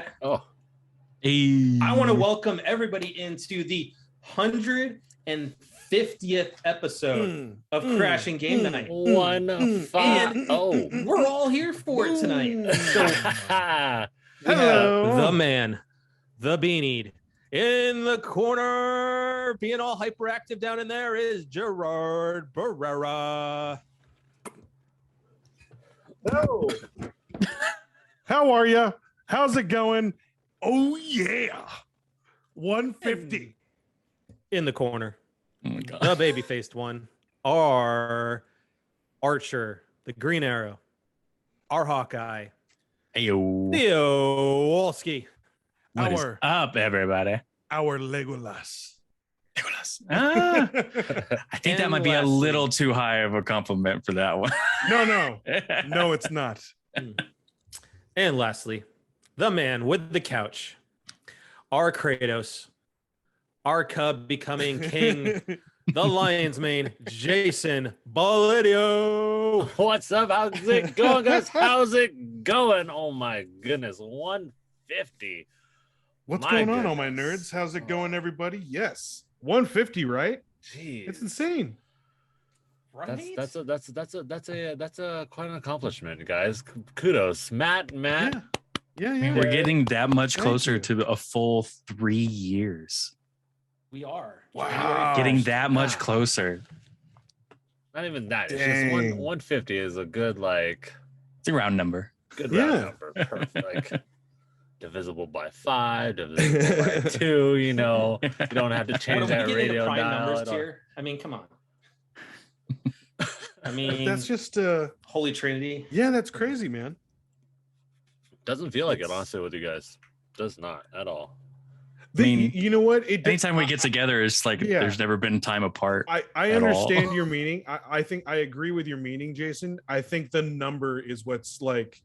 that, Oh, I want to welcome everybody into the 150th episode of Crashing Game Night. And we're all here for it tonight. So we have the man, the Beanie. In the corner, being all hyperactive down in there is Gerard Barrera. Hello. How are you? How's it going? Oh, yeah. 150. In the corner, the baby-faced one, our Archer, the Green Arrow, our Hawkeye, Ayo. Theo Wolski. What is up, everybody? Our Legolas. I think that might be a little too high of a compliment for that one. No, it's not. And lastly, the man with the couch, our Kratos, our cub becoming king, the Lion's Mane, Jason Bolidio. what's up? How's it going, guys? How's it going? Oh my goodness, 150. What's going on, all my nerds? How's it going, everybody? Yes, 150, right? Jeez, It's insane. Right? that's a quite an accomplishment, guys. Kudos, Matt. Yeah. I mean, we're getting that much Thank closer you. to a full 3 years. We are. Wow. Getting that much closer. Not even that. It's Dang. just 150 is a good It's a round number. good Yeah. round number. Perfect. Divisible by 5, divisible by 2. You know, you don't have to change What are that we getting radio the prime dial. numbers at all. tier? I mean, come on. I mean, That's just Holy Trinity. yeah, that's crazy, man. Doesn't feel like it, honestly, with you guys. Does not at all. mean, You know what? Anytime we get together, it's like Yeah. there's never been time apart. I at all. understand your meaning. I think I agree with your meaning, Jason. I think the number is what's like,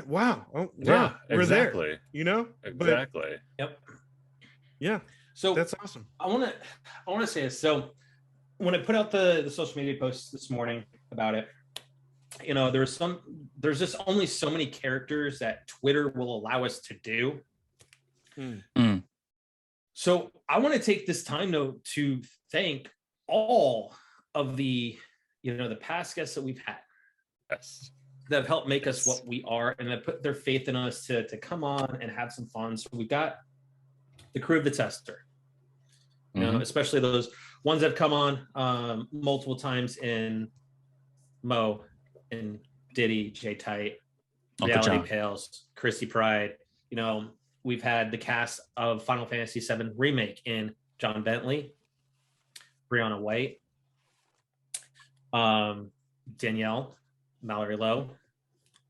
wow. Oh, wow. We're exactly. there. You know? Exactly. Yep. Yeah, So that's awesome. I want to say this. So when I put out the social media post this morning about it, you know, there's just only so many characters that Twitter will allow us to do. So I want to take this time though to thank all of the, you know, the past guests that we've had Yes. that have helped make us what we are and that put their faith in us to come on and have some fun. So we got the crew of the tester, you know, especially those ones that have come on multiple times in Mo and Diddy, J Tight, Uncle Reality John. Pales, Chrissy Pride. You know, we've had the cast of Final Fantasy VII Remake in John Bentley, Brianna White, Danielle, Mallory Lowe,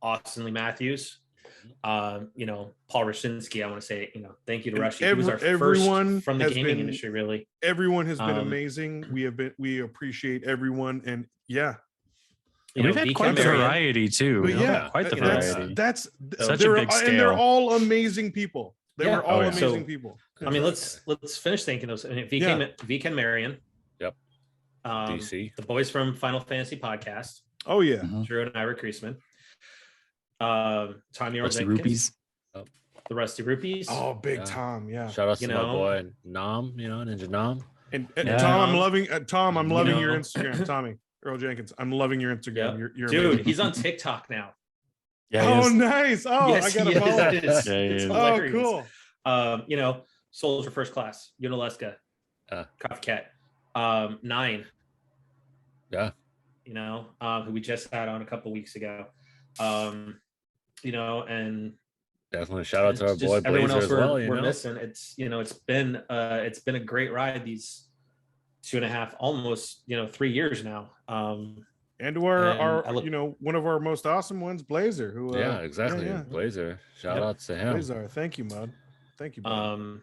Austin Lee Matthews, you know, Paul Roshinsky. I want to say, you know, thank you to Rushy. He was our everyone first from the has gaming been- industry, really. Everyone has been amazing. We appreciate everyone, and yeah, You We've know, had VK quite the Marion. variety too. but you know, yeah, quite the that's variety. they're, Such a big and they're scale. all amazing people. They Yeah. were all Oh, yeah. amazing So, people. I mean, let's finish thanking those. I mean, VK Marion. Yep. DC. The boys from Final Fantasy podcast, Oh yeah, Drew and Ira Kreisman. Tommy Rusty Orzenkins, Rupees. the Rusty Rupees. oh big Yeah. Tom, yeah. Shout out to You my know. boy Nam, you know, Ninja Nam. And Yeah. Tom, I'm loving You your know. Instagram, Tommy Earl Jenkins. I'm loving your Instagram. Yep. You're Dude, amazing. he's on TikTok now. Yeah, Oh, he is. nice. Oh, Yes, I gotta he follow. is. Yeah, he It's is. Oh, hilarious. cool. You know, Soldier First Class, Unileska, Coffee Cat, Nine. Yeah. You know, who we just had on a couple weeks ago. You know, and Definitely shout out to our just boy everyone Blazer else as well. You we're know, missing. It's, you know, it's been a great ride these 2.5, almost, you know, 3 years now. And to our, And I look- you know, one of our most awesome ones, Blazer. Who? yeah, exactly. yeah. Blazer. Shout Yep. out to him. Blazer. Thank you, Mud. Thank you. Bud.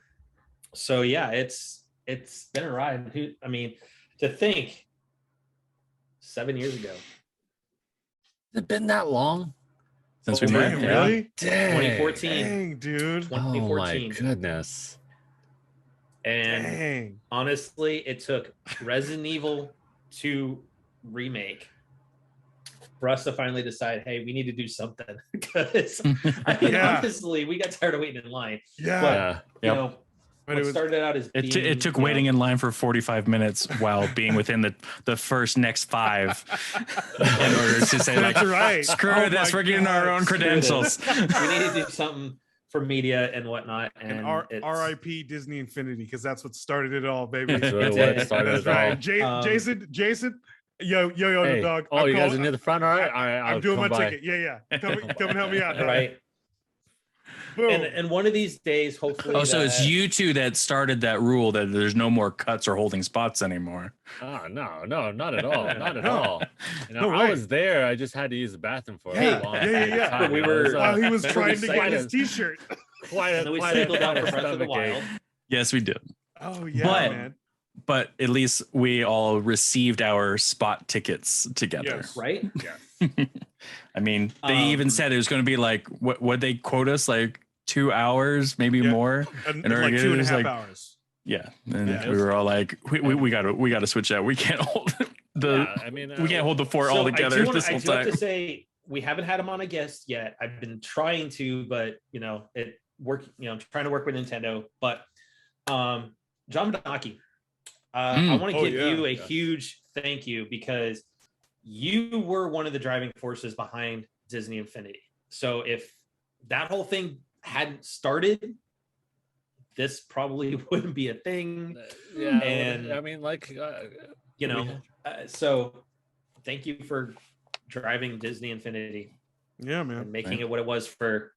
So yeah, it's been a ride. I mean, to think 7 years ago, Has it been that long? Since we Oh, met. Dang, Yeah. really? Dang. 2014. Dang, dude. Oh my 2014. goodness. And Dang. honestly, it took Resident Evil 2 remake for us to finally decide, hey, we need to do something because I mean, honestly, we got tired of waiting in line. Yeah. But, you know, what started out as it took waiting in line for 45 minutes while being within the first next 5 in order to say That's right. Screw this, we're getting our own credentials. We need to do something for media and whatnot. And RIP Disney Infinity, because that's what started it all, baby. That's what started it all. Jason, yo, Hey. dog. Oh, you guys are near the front? All right. I'm doing my ticket. Yeah. Come and help me out. Dog. Right. And one of these days, hopefully. Oh, so it's you two that started that rule that there's no more cuts or holding spots anymore. Oh, no, not at all. Not at all. You know, No I way. was there. I just had to use the bathroom for Yeah. a long Yeah. time. We were- While he was trying to get excited. his T-shirt. Quiet. And then we cycled down for Breath of the Wild. Yes, we did. Oh yeah, man. But at least we all received our spot tickets together. Yes. Right? Yeah. I mean, they even said it was going to be like, what they quote us, like 2 hours, maybe more. And And like it 2.5 was like- hours. Yeah. And Yeah. we were all like, we gotta switch out. We can't hold we can't hold the fort all together this whole I do have time. to say, we haven't had him on a guest yet. I've been trying to, but trying to work with Nintendo. But John Badaki, I want to give you a huge thank you because you were one of the driving forces behind Disney Infinity. So if that whole thing hadn't started, this probably wouldn't be a thing. Yeah. And I mean, like, so thank you for driving Disney Infinity Yeah, man. and making it what it was for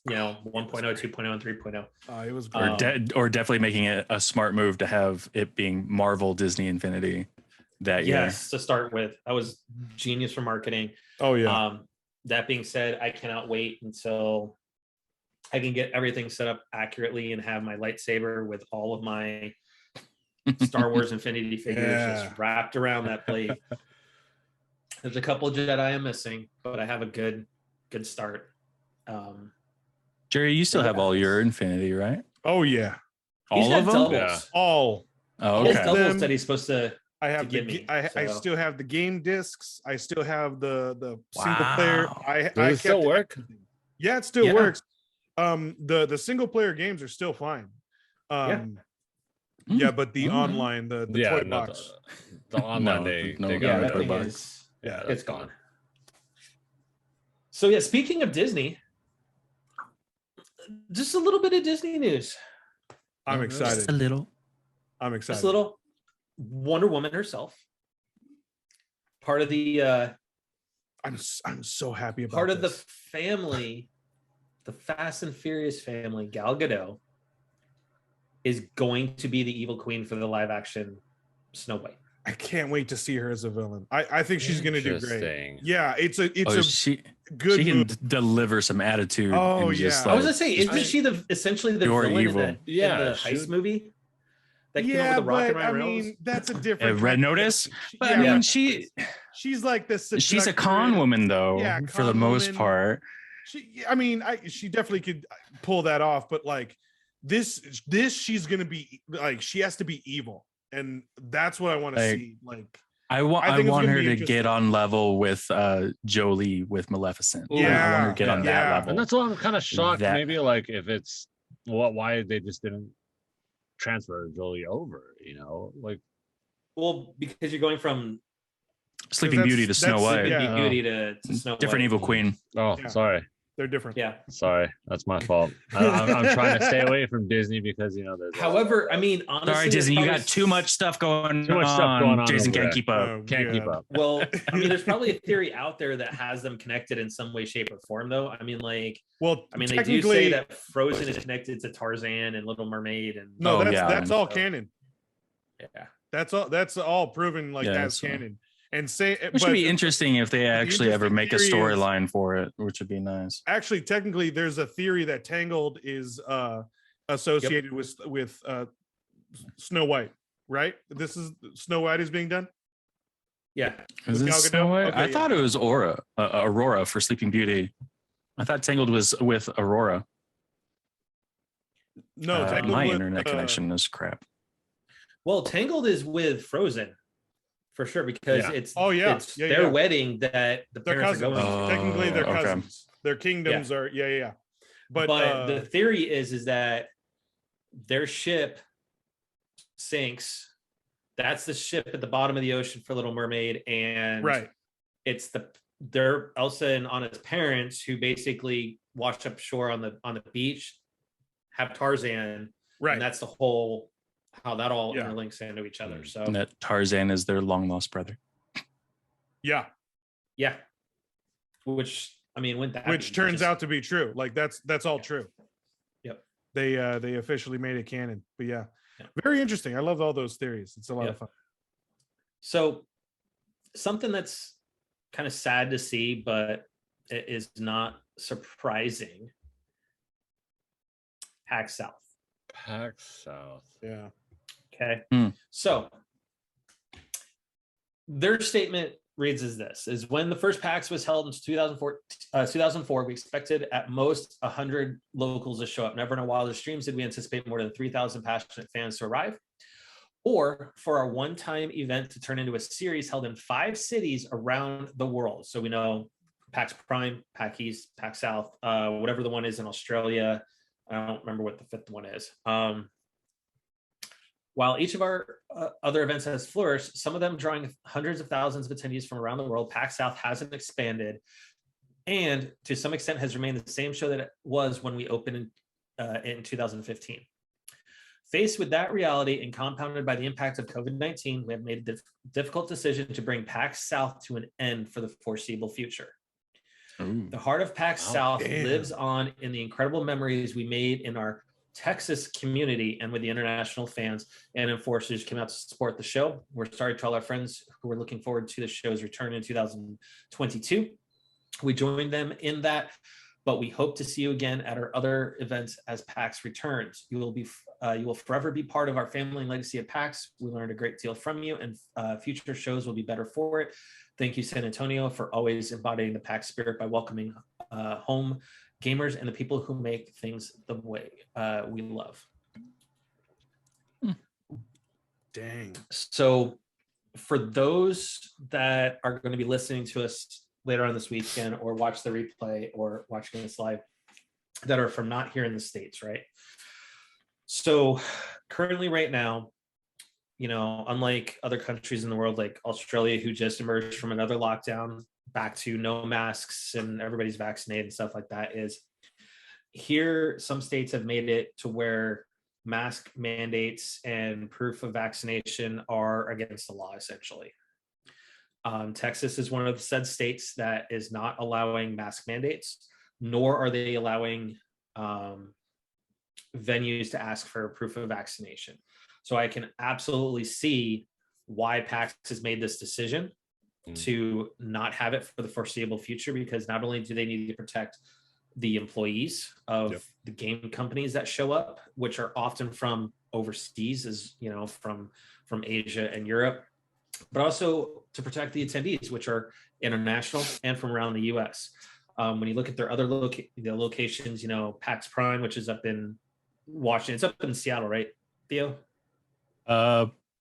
1.0, 2.0, and 3.0. It was great. Or definitely making it a smart move to have it being Marvel Disney Infinity that year. Yes, to start with, that was genius for marketing. Oh yeah. That being said, I cannot wait until I can get everything set up accurately and have my lightsaber with all of my Star Wars Infinity figures just wrapped around that plate. There's a couple of Jedi I'm missing, but I have a good start. Jerry, you still have all your Infinity, right? Oh yeah. He's All got of them? doubles. Yeah. All. Oh, He has okay. doubles Them- that he's supposed to. I have give me, I so. still have the game discs. I still have the single player. Wow. I Does it still kept work? Yeah, it still Yeah. works. The single player games are still fine. Yeah, but the online, the toy box. The online, No, they no, got Yeah, rid that of thing it. is. Yeah, It's gone. So yeah, speaking of Disney, just a little bit of Disney news. I'm Just excited. a little. I'm excited. Just a little. Wonder Woman herself, part of the I'm so happy about part of the this. family, the Fast and Furious family. Gal Gadot is going to be the evil queen for the live action Snow White. I can't wait to see her as a villain. I think she's gonna do great. Interesting. Yeah, it's a She good can move. deliver some attitude. Oh, and just yeah. I was like, gonna say, isn't she essentially the You're villain evil. in the heist shoot. movie? That came out Yeah, with the Rock but and Ryan I Reynolds? mean that's a different Red kind- Notice? But Yeah, I mean, she's like this. she's a con woman though, Yeah, for the con most woman. part. She definitely could pull that off, but like this she's gonna be like she has to be evil, and that's what I want to Like, see. Like I think want it's gonna her be to interesting. get on level with Jolie with Maleficent. I want Yeah, her to get on that yeah. level. And that's why I'm kind of shocked. That- Maybe like if it's why they just didn't transfer Jolie over. Like Well, because you're going from Sleeping Beauty to Snow White. yeah. Beauty to Snow Different White. evil queen. oh Yeah. sorry. they're different. Yeah. Sorry, that's my fault. I'm trying to stay away from Disney because there's However, I mean, honestly, Sorry, there's Disney, you probably got too much stuff going Too much stuff going on Jason over can't there. keep up. can't keep up. Well, I mean, there's probably a theory out there that has them connected in some way, shape, or form, though. I mean, they do technically, say that Frozen is connected to Tarzan and Little Mermaid, and no, Oh, that's yeah. that's all canon. yeah, That's all proven like Yeah, as so- canon. And say It should be interesting if they actually ever interesting make a theory is- storyline for it, which would be nice. actually technically there's a theory that Tangled is associated with Snow White, right? This is Snow White is being done. yeah. Is With it Gal Snow Gadot? White? Okay, I yeah. thought it was Aurora for Sleeping Beauty. I thought Tangled was with Aurora. No, Tangled my with, internet connection is crap. Well, Tangled is with Frozen. for sure, because Yeah. it's it's Yeah, their yeah. wedding that the They're parents are cousins. going to. Technically, they're okay. cousins. Their kingdoms are yeah. But the theory is that their ship sinks. That's the ship at the bottom of the ocean for Little Mermaid, and right. it's they're Elsa and Anna's parents who basically wash up shore on the beach, have Tarzan, Right. and that's the whole how that all Yeah. interlinks into each other. So And that Tarzan is their long lost brother. Yeah. yeah, which I mean, wouldn't that Which be turns just- out to be true. Like that's all true. Yep. They officially made it canon. But yeah. Yeah. Very interesting. I love all those theories. It's a lot of fun. So something that's kind of sad to see, but it is not surprising. Pax South. Pax South. Yeah. Okay. Hmm. So their statement reads as this: is when the first PAX was held in 2004, we expected at most 100 locals to show up. Never in a while the streams did we anticipate more than 3,000 passionate fans to arrive, or for our one-time event to turn into a series held in 5 cities around the world. So we know PAX Prime, PAX East, PAX South, whatever the one is in Australia. I don't remember what the 5th one is. While each of our other events has flourished, some of them drawing hundreds of thousands of attendees from around the world, PAX South hasn't expanded and to some extent has remained the same show that it was when we opened in 2015. Faced with that reality and compounded by the impact of COVID-19, we have made a difficult decision to bring PAX South to an end for the foreseeable future. Ooh. The heart of PAX South damn. lives on in the incredible memories we made in our Texas community and with the international fans and enforcers who came out to support the show. We're sorry to all our friends who were looking forward to the show's return in 2022. We joined them in that, but we hope to see you again at our other events as PAX returns. You will forever be part of our family and legacy of PAX. We learned a great deal from you, and future shows will be better for it. Thank you, San Antonio, for always embodying the PAX spirit by welcoming home gamers and the people who make things the way we love. Dang. So for those that are going to be listening to us later on this weekend or watch the replay or watching this live that are from not here in the States, right? So currently right now, you know, unlike other countries in the world, like Australia, who just emerged from another lockdown back to no masks and everybody's vaccinated and stuff like that, is here some states have made it to where mask mandates and proof of vaccination are against the law, essentially. Texas is one of the said states that is not allowing mask mandates, nor are they allowing venues to ask for proof of vaccination. So I can absolutely see why PAX has made this decision to not have it for the foreseeable future, because not only do they need to protect the employees of the game companies that show up, which are often from overseas, as you know, from Asia and Europe, but also to protect the attendees, which are international and from around the US. When you look at their other locations, you know, PAX Prime, which is up in Washington, it's up in Seattle, right, Theo?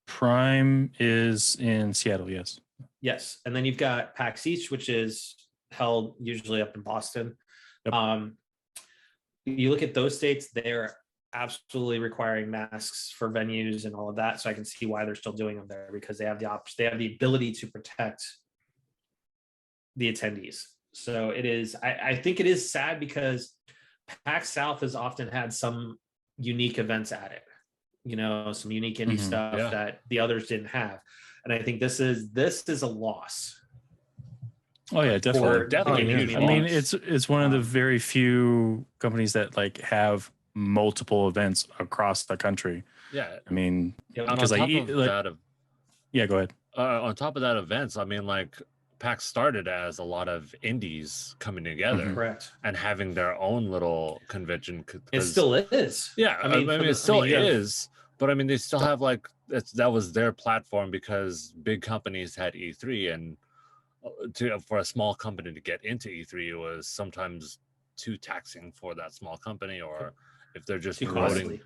Prime is in Seattle, yes. Yes. And then you've got PAX East, which is held usually up in Boston. Yep. You look at those states, they're absolutely requiring masks for venues and all of that. So I can see why they're still doing them there, because they have the ability to protect the attendees. So it is, I think it is sad because PAX South has often had some unique events at it, you know, some unique indie stuff that the others didn't have. And I think this is a loss. Oh yeah, definitely. Definitely. I mean, it's one of the very few companies that like have multiple events across the country. Yeah. I mean, because go ahead. On top of that events, I mean, like PAX started as a lot of indies coming together, correct, and having their own little convention. It still is. Yeah, I mean, it still is. But I mean, they still have like that was their platform, because big companies had E3, and for a small company to get into E3 it was sometimes too taxing for that small company, or if they're just promoting,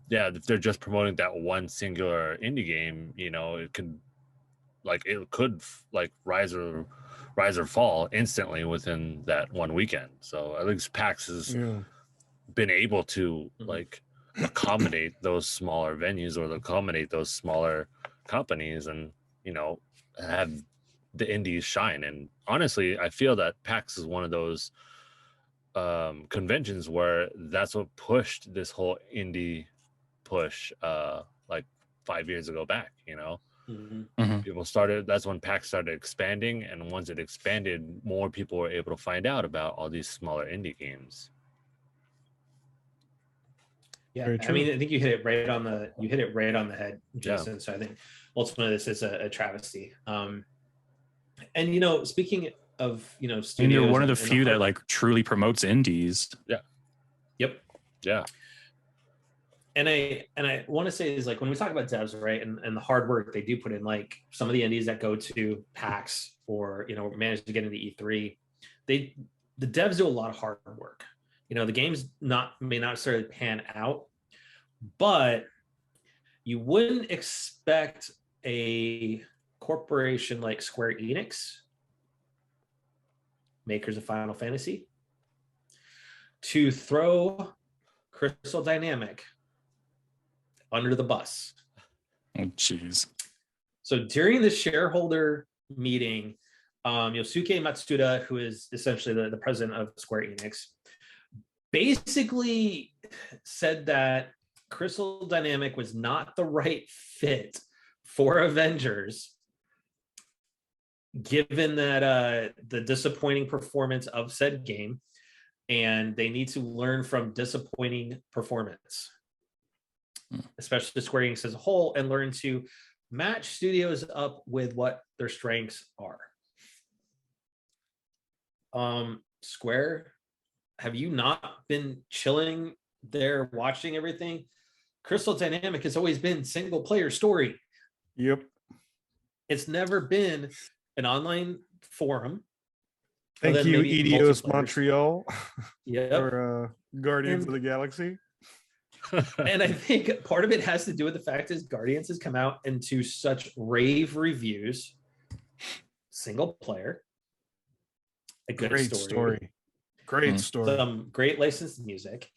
if they're just promoting that one singular indie game, you know, it can like it could like rise or fall instantly within that one weekend. So at least PAX has been able to like accommodate those smaller venues or accommodate those smaller companies, and have the indies shine. And honestly, I feel that PAX is one of those conventions where that's what pushed this whole indie push like 5 years ago back. People started, that's when PAX started expanding, and once it expanded, more people were able to find out about all these smaller indie games. Yeah, I mean, I think you hit it right on the head, Jason. Yeah. So I think ultimately this is a travesty. And speaking of studios, and you're one of the few that like truly promotes indies. Yeah. Yep. Yeah. And I want to say is like when we talk about devs, right, and the hard work they do put in, like some of the indies that go to PAX or manage to get into E3, the devs do a lot of hard work. The games may not necessarily pan out, but you wouldn't expect a corporation like Square Enix, makers of Final Fantasy, to throw Crystal Dynamic under the bus. Oh, jeez. So during the shareholder meeting, Yosuke Matsuda, who is essentially the president of Square Enix, basically said that Crystal Dynamic was not the right fit for Avengers, given that the disappointing performance of said game, and they need to learn from disappointing performance, especially Square Enix as a whole, and learn to match studios up with what their strengths are. Square, have you not been chilling there watching everything? Crystal Dynamic has always been single player story. Yep. It's never been an online forum. Thank you, Eidos Montreal. Yep. Or Guardians of the Galaxy. And I think part of it has to do with the fact is Guardians has come out into such rave reviews. Single player. A good great story. Great story. Some great licensed music.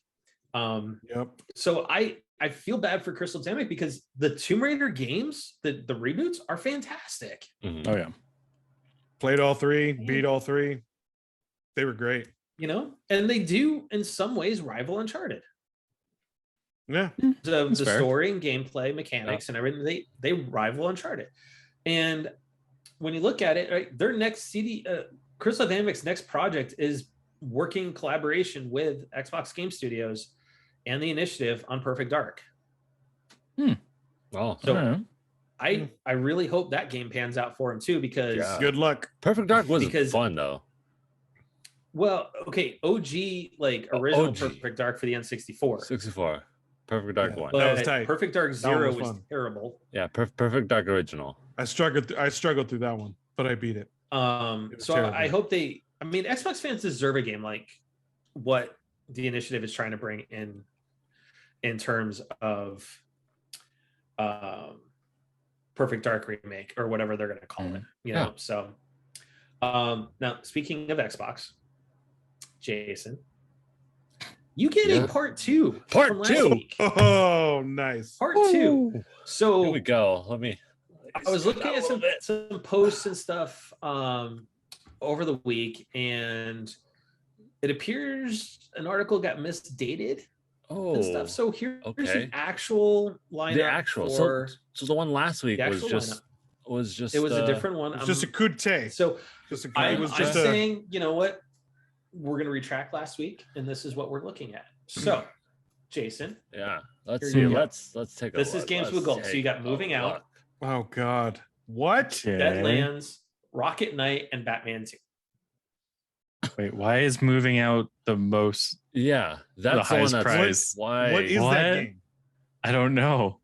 Yep. So I feel bad for Crystal Dynamic because the Tomb Raider games, the reboots are fantastic. Mm-hmm. Oh yeah. Played all three, beat all three. They were great. And they do in some ways rival Uncharted. Yeah. The story and gameplay mechanics and everything, they rival Uncharted. And when you look at it, right, their next Crystal Dynamics' next project is working collaboration with Xbox Game Studios and the Initiative on Perfect Dark. Wow. So I really hope that game pans out for him too, because good luck. Perfect Dark was fun though. Well, okay, OG like original Perfect Dark for the N64. 64. Perfect Dark 1. That was tight. Perfect Dark 0 was terrible. Yeah, Perfect Dark original. I struggled through that one, but I beat it. So terrible. I hope Xbox fans deserve a game like what the Initiative is trying to bring in terms of Perfect Dark remake or whatever they're going to call it. So now speaking of Xbox, Jason, you get a part 2. Part 2. Week. Oh, nice. Part 2. So here we go. I was looking at some posts and stuff over the week, and it appears an article got misdated and stuff. So here's the actual lineup. So the one last week was just it was a different one. It's just a coup d'etat. So I'm saying, you know what? We're going to retract last week, and this is what we're looking at. So, Jason. Yeah. Let's see. Let's take a look. This is Games with Gold. So you got Moving Out. Oh, God. What? Deadlands, Rocket Knight, and Batman 2. Wait, why is Moving Out the most? Yeah, that's the highest prize. Why? What is that game? I don't know.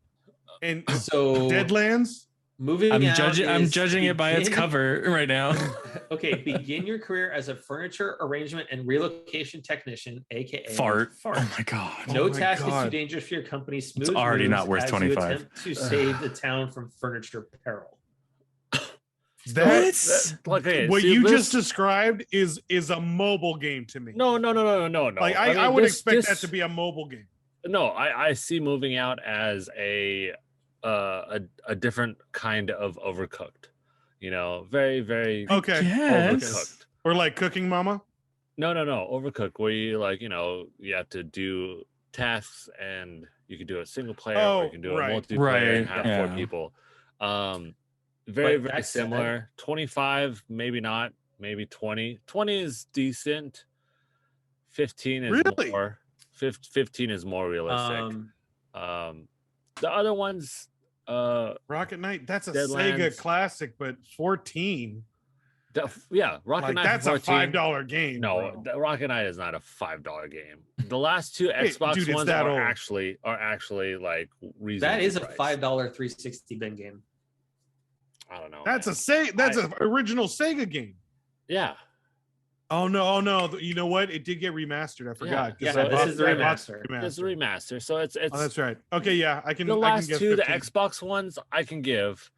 And so Deadlands. I'm judging it by its cover right now. Okay, begin your career as a furniture arrangement and relocation technician, aka Fart. Oh my god! No task is too dangerous for your company. Smooth it's already not worth 25. To save the town from furniture peril. That What? Okay, what see, you this- just described is a mobile game to me. No. Like I mean, I would this- expect this- that to be a mobile game. No, I see moving out as a different kind of Overcooked. You know, very, very Okay. Yes. overcooked. Or like Cooking Mama. No, Overcooked, where you like, you have to do tasks and you can do a single player or you can do a right. multiplayer and Right, have yeah. 4 people. Very, But very that said- similar. 25, maybe not, maybe 20. 20 is decent. 15 is Really? more. 15 is more realistic. The other ones, Rocket Knight, that's a Deadlands. Sega classic, but 14. Rocket Like Knight. that's for a 14. $5 game. No, bro. the Rocket Knight is not a $5 game. The last 2 Xbox dude, it's ones that are old. actually like reasonable. That is a priced. $5 360 bin game. I don't know. That's man. That's an original Sega game. Yeah. Oh no! You know what? It did get remastered. I forgot. Yeah, So this is the I bought remaster. It's a remaster, so it's Oh, that's right. Okay, yeah, I can. the I can last get 2, the 15. Xbox ones, I can give.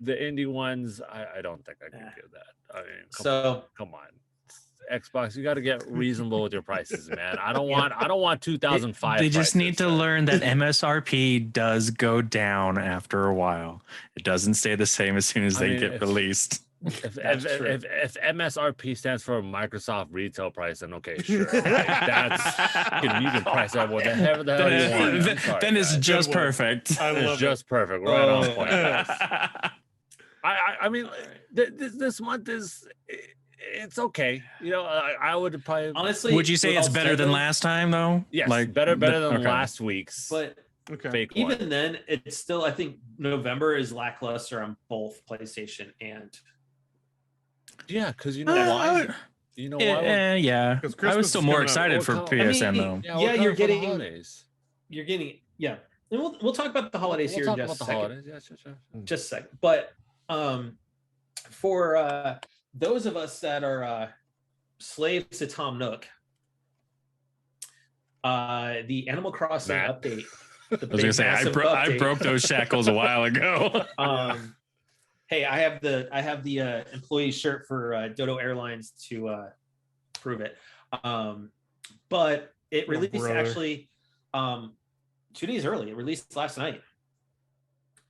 The indie ones, I don't think I can give that. I mean, come on. Xbox, you got to get reasonable with your prices, man. I don't want 2005. They just need to prices. learn that MSRP does go down after a while. It doesn't stay the same as soon as I they mean, get released. If That's true. if MSRP stands for Microsoft retail price, then okay, sure. Like, that's you can price that what the hell you want. I'm sorry, Then it's guys. just Good one. perfect. I It's love just perfect, right on point. Oh. I mean, this month it's okay. You know, I would probably Honestly, Would you say with it's all better said, than though, last time though? yes, Like better than okay. last week's But Okay. fake even one. then, it's still, I think November is lackluster on both PlayStation and Yeah, because you know Uh, why? You know why? Yeah. 'Cause I Christmas was is still more coming up. excited for Well, I PSN mean, though. Yeah, Yeah, we're you're coming for the getting- holidays. you're getting and we'll talk about the holidays We'll here in talk just about a the second. holidays. Yeah, sure. Just a second. But for those of us that are slaves to Tom Nook, the Animal Crossing Matt. update. I was gonna say I broke those shackles a while ago. Hey, I have the employee shirt for Dodo Airlines to prove it. But it Oh, released brother. actually 2 days early. It released last night.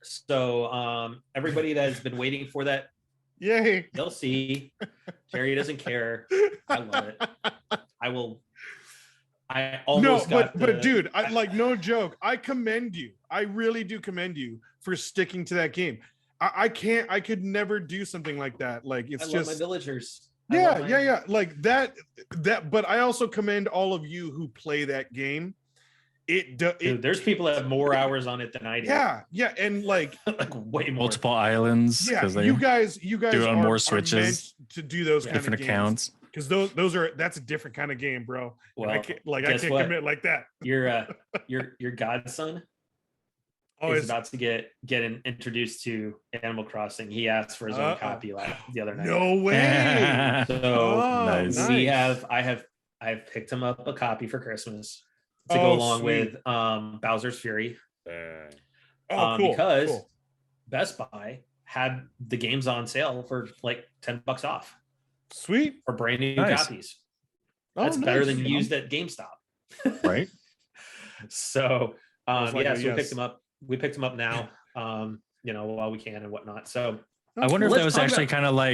So everybody that has been waiting for that Yay! DLC, Jerry doesn't care. I love it. I will. I No, almost got but dude, I like no joke. I commend you. I really do commend you for sticking to that game. I can't. I could never do something like that. Like I it's love just my villagers. yeah. Like that. But I also commend all of you who play that game. Dude, there's people that have more hours on it than I do. Yeah, and like like way more. Multiple islands. yeah, 'cause they you guys do it on are, more are switches, meant to do those kind of different games. accounts. Because that's a different kind of game, bro. Well, I can't guess what? commit like that. Your godson Oh, is it's about to get introduced to Animal Crossing. He asked for his own copy the other night. no way. So Oh, Nice. I've picked him up a copy for Christmas to go Oh, along sweet. with Bowser's Fury. Oh, cool. Because cool. Best Buy had the games on sale for like $10 off Sweet. for brand new Nice. copies. Oh, That's better nice. than used at GameStop. Right? So Sounds like yeah, a so yes. we picked him up now, while we can and whatnot. So I wonder if Let's that was talk actually about-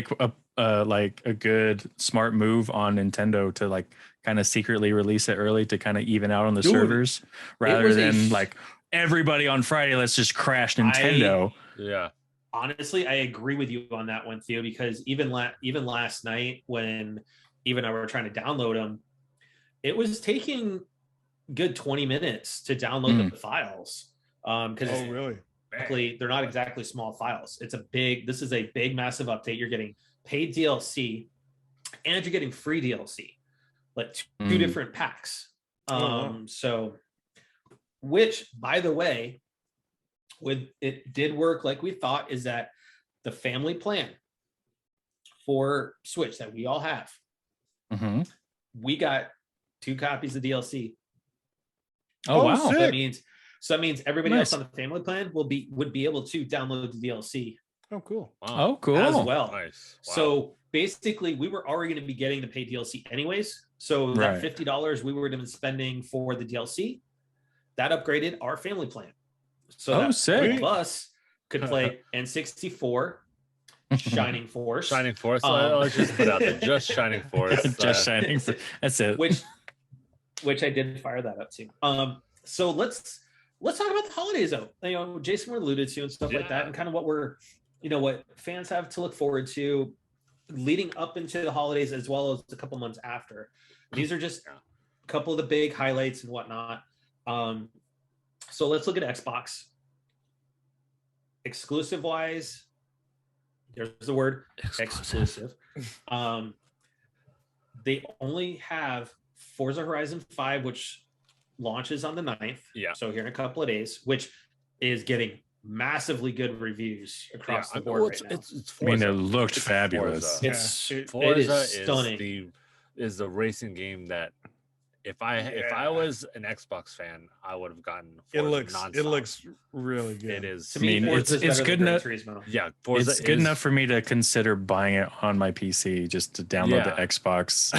kind of like a good smart move on Nintendo to like kind of secretly release it early to kind of even out on the Dude, servers rather was a than sh- like everybody on Friday, let's just crash Nintendo. Yeah. honestly, I agree with you on that one, Theo, because even last night when even I were trying to download them, it was taking good 20 minutes to download the files. Because Oh, really? exactly, they're not exactly small files. This is a big, massive update. You're getting paid DLC and you're getting free DLC, like two different packs. wow. So, which, by the way, it did work like we thought, is that the family plan for Switch that we all have, Mm-hmm. we got 2 copies of DLC. Oh, Oh, wow. sick. That means everybody Nice. else on the family plan would be able to download the DLC Oh, cool. Wow. Oh, cool. as well. Nice. Wow. So basically, we were already going to be getting the paid DLC anyways. So that Right. $50 we were going to be spending for the DLC, that upgraded our family plan. So Oh, that all sick. of us could play N64, Shining Force, Shining Force. Let's just put out there, just Shining Force. Just Shining. That's it. which I did fire that up too. So let's talk about the holidays though. You know, Jason alluded to and stuff like that, and kind of what fans have to look forward to leading up into the holidays as well as a couple months after. These are just a couple of the big highlights and whatnot. So let's look at Xbox. Exclusive wise, there's the word exclusive. They only have Forza Horizon 5, which launches on the 9th. Yeah. So here in a couple of days, which is getting massively good reviews across the board right now. It's I mean, Forza. it looked It's fabulous. Forza. It Forza is stunning. is the racing game that if I was an Xbox fan, I would have gotten Forza. It looks really good. It is. To me, I mean, Forza's it's better good than Gran enough. Turismo. Yeah, Forza It's good enough for me to consider buying it on my PC just to download the Xbox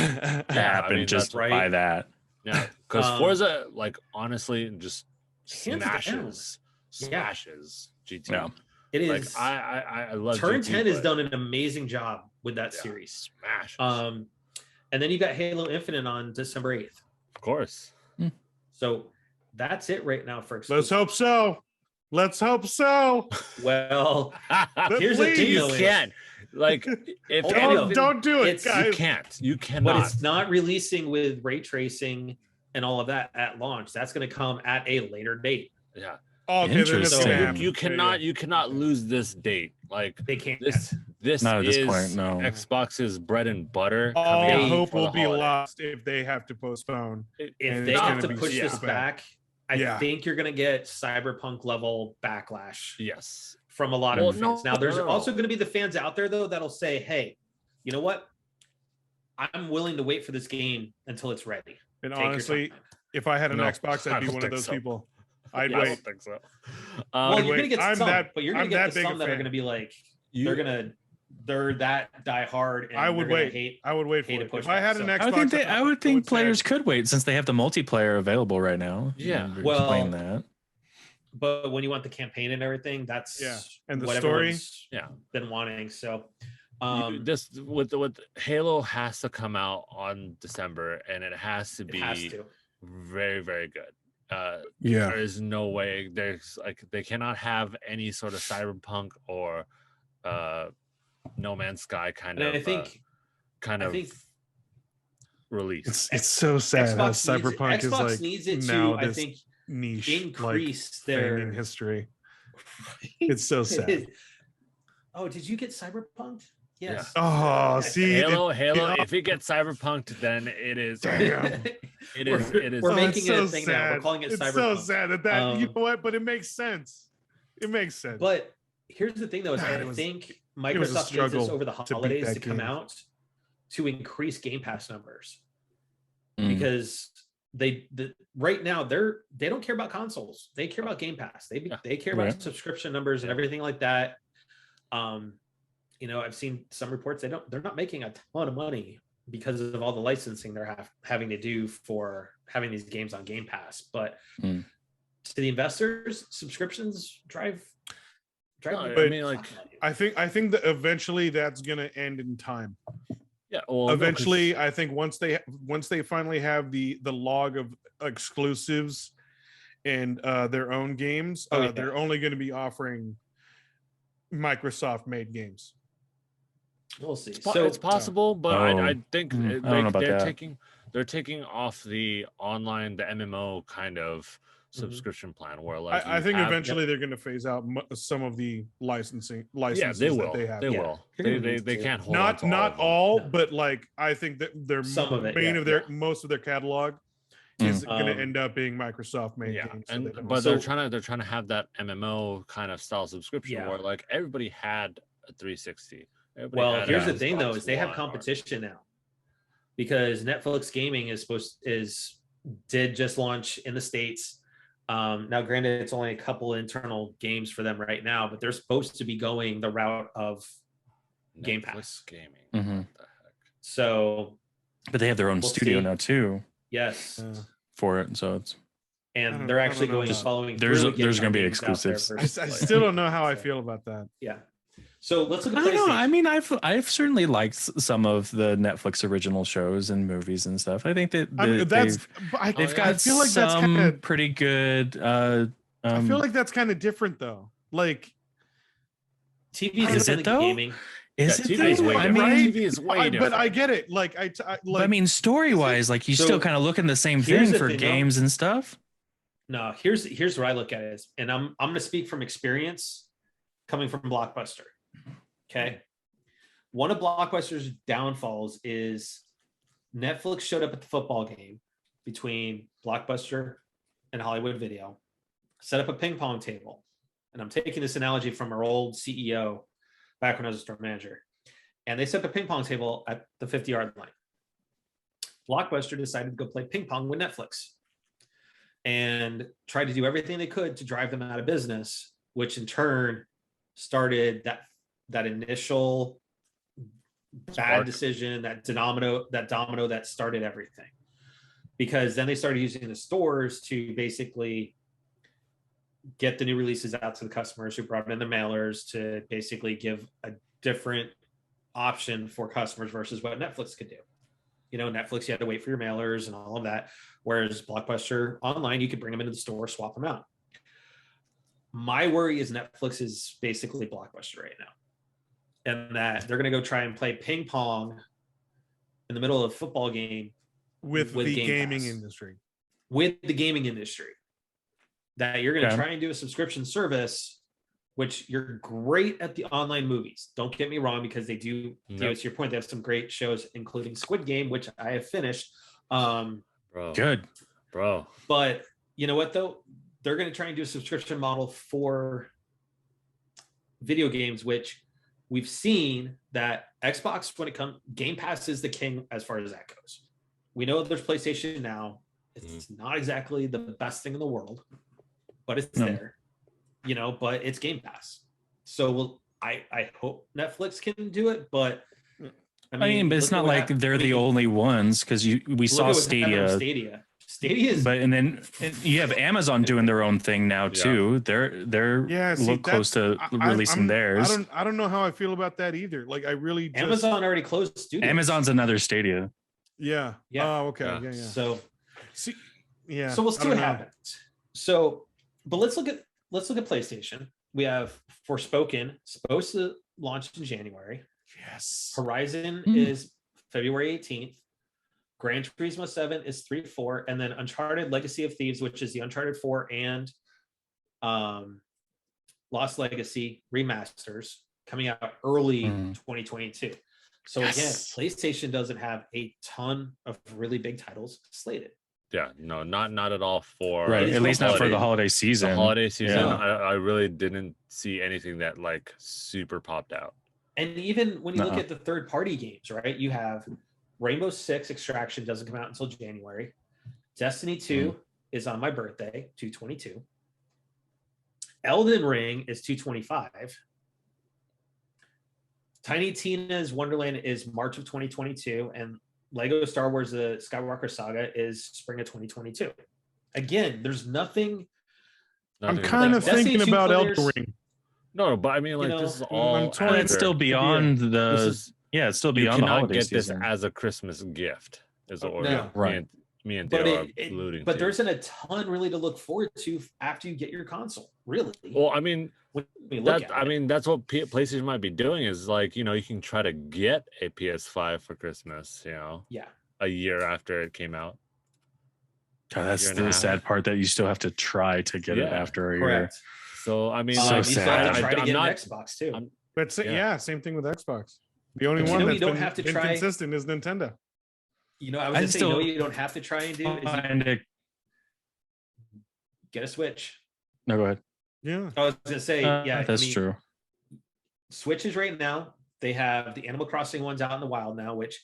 app I mean, and just that's right. buy that. Yeah, because Forza, like honestly, just Hands down. smashes GT. Yeah. It Like is. I love Turn GT, 10 has but done an amazing job with that series. smashes. And then you got Halo Infinite on December 8th. Of course. So that's it right now for Let's hope so. Let's hope so. Well, But here's the thing please. though. You can't. Like if Hold any- on. Don't do it, It's- you guys. can't. You But cannot. it's not releasing with ray tracing and all of that at launch. That's going to come at a later date. Yeah. Oh, okay, then it's Interesting. gonna You, happen. you cannot. Yeah. You cannot lose this date. Like They can't. this Not at this is point, no. Xbox's bread and butter. All coming out hope for will the be holiday. lost if they have to postpone. If And they it's have gonna to be push this super back, I Yeah. think you're going to get cyberpunk level backlash Yes. from a lot Well, of fans. Now, there's no. also going to be the fans out there though that'll say, "Hey, you know what? I'm willing to wait for this game until it's ready." And Take your honestly, time. if I had an No, Xbox, I I'd be don't one of think those so. people. I'd I wait. don't think so. Well, I'd you're wait. gonna get I'm some, that- but you're I'm gonna get that big a some that are fan. gonna be like You- they're that die hard. And I would they're gonna wait. Hate. I would wait for hate it. to push If I had back, an so- Xbox, I would think say players could wait since they have the multiplayer available right now. Yeah. You Well, explain that. But when you want the campaign and everything, that's Yeah. And the what story? everyone's Yeah. been wanting. So, this with Halo has to come out on December, and it has to it be has to. very, very good. Yeah. There is no way they cannot have any sort of cyberpunk or No Man's Sky kind And of I think release. It's so sad how Xbox needs it. Cyberpunk is Xbox like needs it now to, I this think, niche increase like, thing their in history. It's so sad. Oh, did you get cyberpunked? Yes. Oh, see, Halo, it- if it gets cyberpunked, then it is. Damn. It is. It is. We're Oh, making it's it a so thing now. We're sad. calling it It's cyberpunk. so sad that you Um, know what, but it makes sense. It makes sense. But here's the thing, though, is God, I it was- think was a Microsoft needs this struggle over the beat holidays that to come game. out to increase Game Pass numbers Mm. because right now they don't care about consoles. They care about Game Pass. They care about Right. subscription numbers and everything like that. You know, I've seen some reports they're not making a ton of money because of all the licensing they're having to do for having these games on Game Pass. But Mm. to the investors, subscriptions drive. No, I But mean, like, I think that eventually that's gonna end in time. yeah. Well, Eventually, I think once they finally have the log of exclusives and their own games, Oh, yeah. they're only going to be offering Microsoft made games. We'll see. it's possible, but I think I don't know about they're that. they're taking off the online, the MMO kind of subscription plan where like I you think have- eventually they're going to phase out some of the licenses yeah, they will. that they have. They Yeah. will. You're gonna They need to. can't hold on to Not all. all, No. but like I think that their Some of it, main yeah, of their yeah. most of their catalog is going to Um, end up being Microsoft made Yeah, games. So and they don't- but So- they're trying to have that MMO kind of style subscription Yeah. where like everybody had a 360. Everybody Well, had here's a the thing though, Xbox is they have One or- competition now because Netflix gaming did just launch in the States. Now, granted, it's only a couple internal games for them right now, but they're supposed to be going the route of Game Pass gaming. Mhm. What the heck? So, But they have their own We'll studio see. now too yes. for it, so it's And they're actually I don't know going about- following. There's through and there's getting gonna be our games out there exclusives. I versus, still don't know how I so, feel about that. Yeah. So let's look I at don't know. PlayStation. I mean, I've certainly liked some of the Netflix original shows and movies and stuff. I think that I mean, they've got I feel like that's some kind of pretty good. I feel like that's kind of different though. Like TV is Is it independent though? gaming. Is Yeah, it? TV is though? way I different. mean, TV is way but I different. get it. Like but I mean, story wise, like you So, still kind of look in the same here's thing the for thing, though. games and stuff. No, here's where I look at it is, and I'm going to speak from experience coming from Blockbuster. Okay. One of Blockbuster's downfalls is Netflix showed up at the football game between Blockbuster and Hollywood Video, set up a ping pong table. And I'm taking this analogy from our old CEO back when I was a store manager. And they set up a ping pong table at the 50-yard line. Blockbuster decided to go play ping pong with Netflix and tried to do everything they could to drive them out of business, which in turn started that initial bad decision, that domino that started everything. Because then they started using the stores to basically get the new releases out to the customers who brought in the mailers to basically give a different option for customers versus what Netflix could do. You know, Netflix, you had to wait for your mailers and all of that. Whereas Blockbuster online, you could bring them into the store, swap them out. My worry is Netflix is basically Blockbuster right now. And that they're going to go try and play ping pong in the middle of a football game with the Game gaming Pass. industry. With the gaming industry. That you're going to Okay. try and do a subscription service, which you're great at the online movies. Don't get me wrong, because they do, you know, to your point, they have some great shows, including Squid Game, which I have finished. Good, bro. But you know what, though? They're going to try and do a subscription model for video games, which we've seen that Xbox, when it comes, Game Pass is the king as far as that goes. We know there's PlayStation Now. It's not exactly the best thing in the world, but it's there, you know, but it's Game Pass. So I hope Netflix can do it, but I mean, but it's not like they're the only ones, because we saw Stadia. Stadia is, but and then you have Amazon doing their own thing now too. They're close to releasing theirs. I don't know how I feel about that either. Like I really Amazon already closed studios. Amazon's another Stadia. Yeah. Oh, okay. Yeah. So see, yeah. So we'll see what happens. So, but let's look at PlayStation. We have Forspoken, supposed to launch in January. Yes. Horizon is February 18th. Gran Turismo 7 is 3/4, and then Uncharted Legacy of Thieves, which is the Uncharted 4 and Lost Legacy remasters, coming out early 2022. So again, PlayStation doesn't have a ton of really big titles slated. Yeah, no, not at all for at least not for the holiday season. The holiday season, Yeah. I really didn't see anything that like super popped out. And even when you look at the third-party games, right? You have Rainbow Six Extraction doesn't come out until January. Destiny 2 is on my birthday, 2/22. Elden Ring is 2/25. Tiny Tina's Wonderland is March of 2022, and Lego Star Wars: The Skywalker Saga is spring of 2022. Again, there's nothing. I'm kind of thinking about Elden Ring. No, but I mean, like, this is all. It's still beyond the. It's still beyond the holiday get season. this as a Christmas gift. Is what right. Me and Theo are alluding but to. there isn't a ton really to look forward to after you get your console. Really. Well, I mean, that's what PlayStation might be doing is like, you know, you can try to get a PS5 for Christmas, you know, a year after it came out. God, that's the sad part, that you still have to try to get it after a year. So I mean, you still have to try to get an Xbox too. But same thing with Xbox. The only one that's been consistent is Nintendo. You know, I was going to say, you don't have to try and do is get a Switch. No, go ahead. Yeah. I was going to say, that's true. Switches right now, they have the Animal Crossing ones out in the wild now, which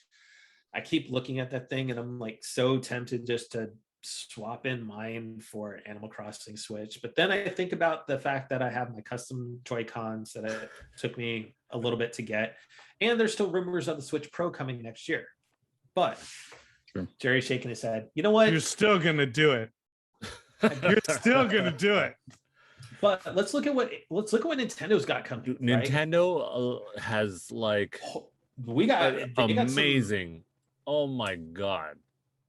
I keep looking at that thing and I'm like so tempted just to swap in mine for Animal Crossing Switch. But then I think about the fact that I have my custom Joy-Cons that it took me a little bit to get. And there's still rumors of the Switch Pro coming next year. But Jerry's shaking his head. You know what? You're still going to do it. You're still going to do it. But let's look at what Nintendo's got coming. Nintendo has like we got amazing. Oh my god.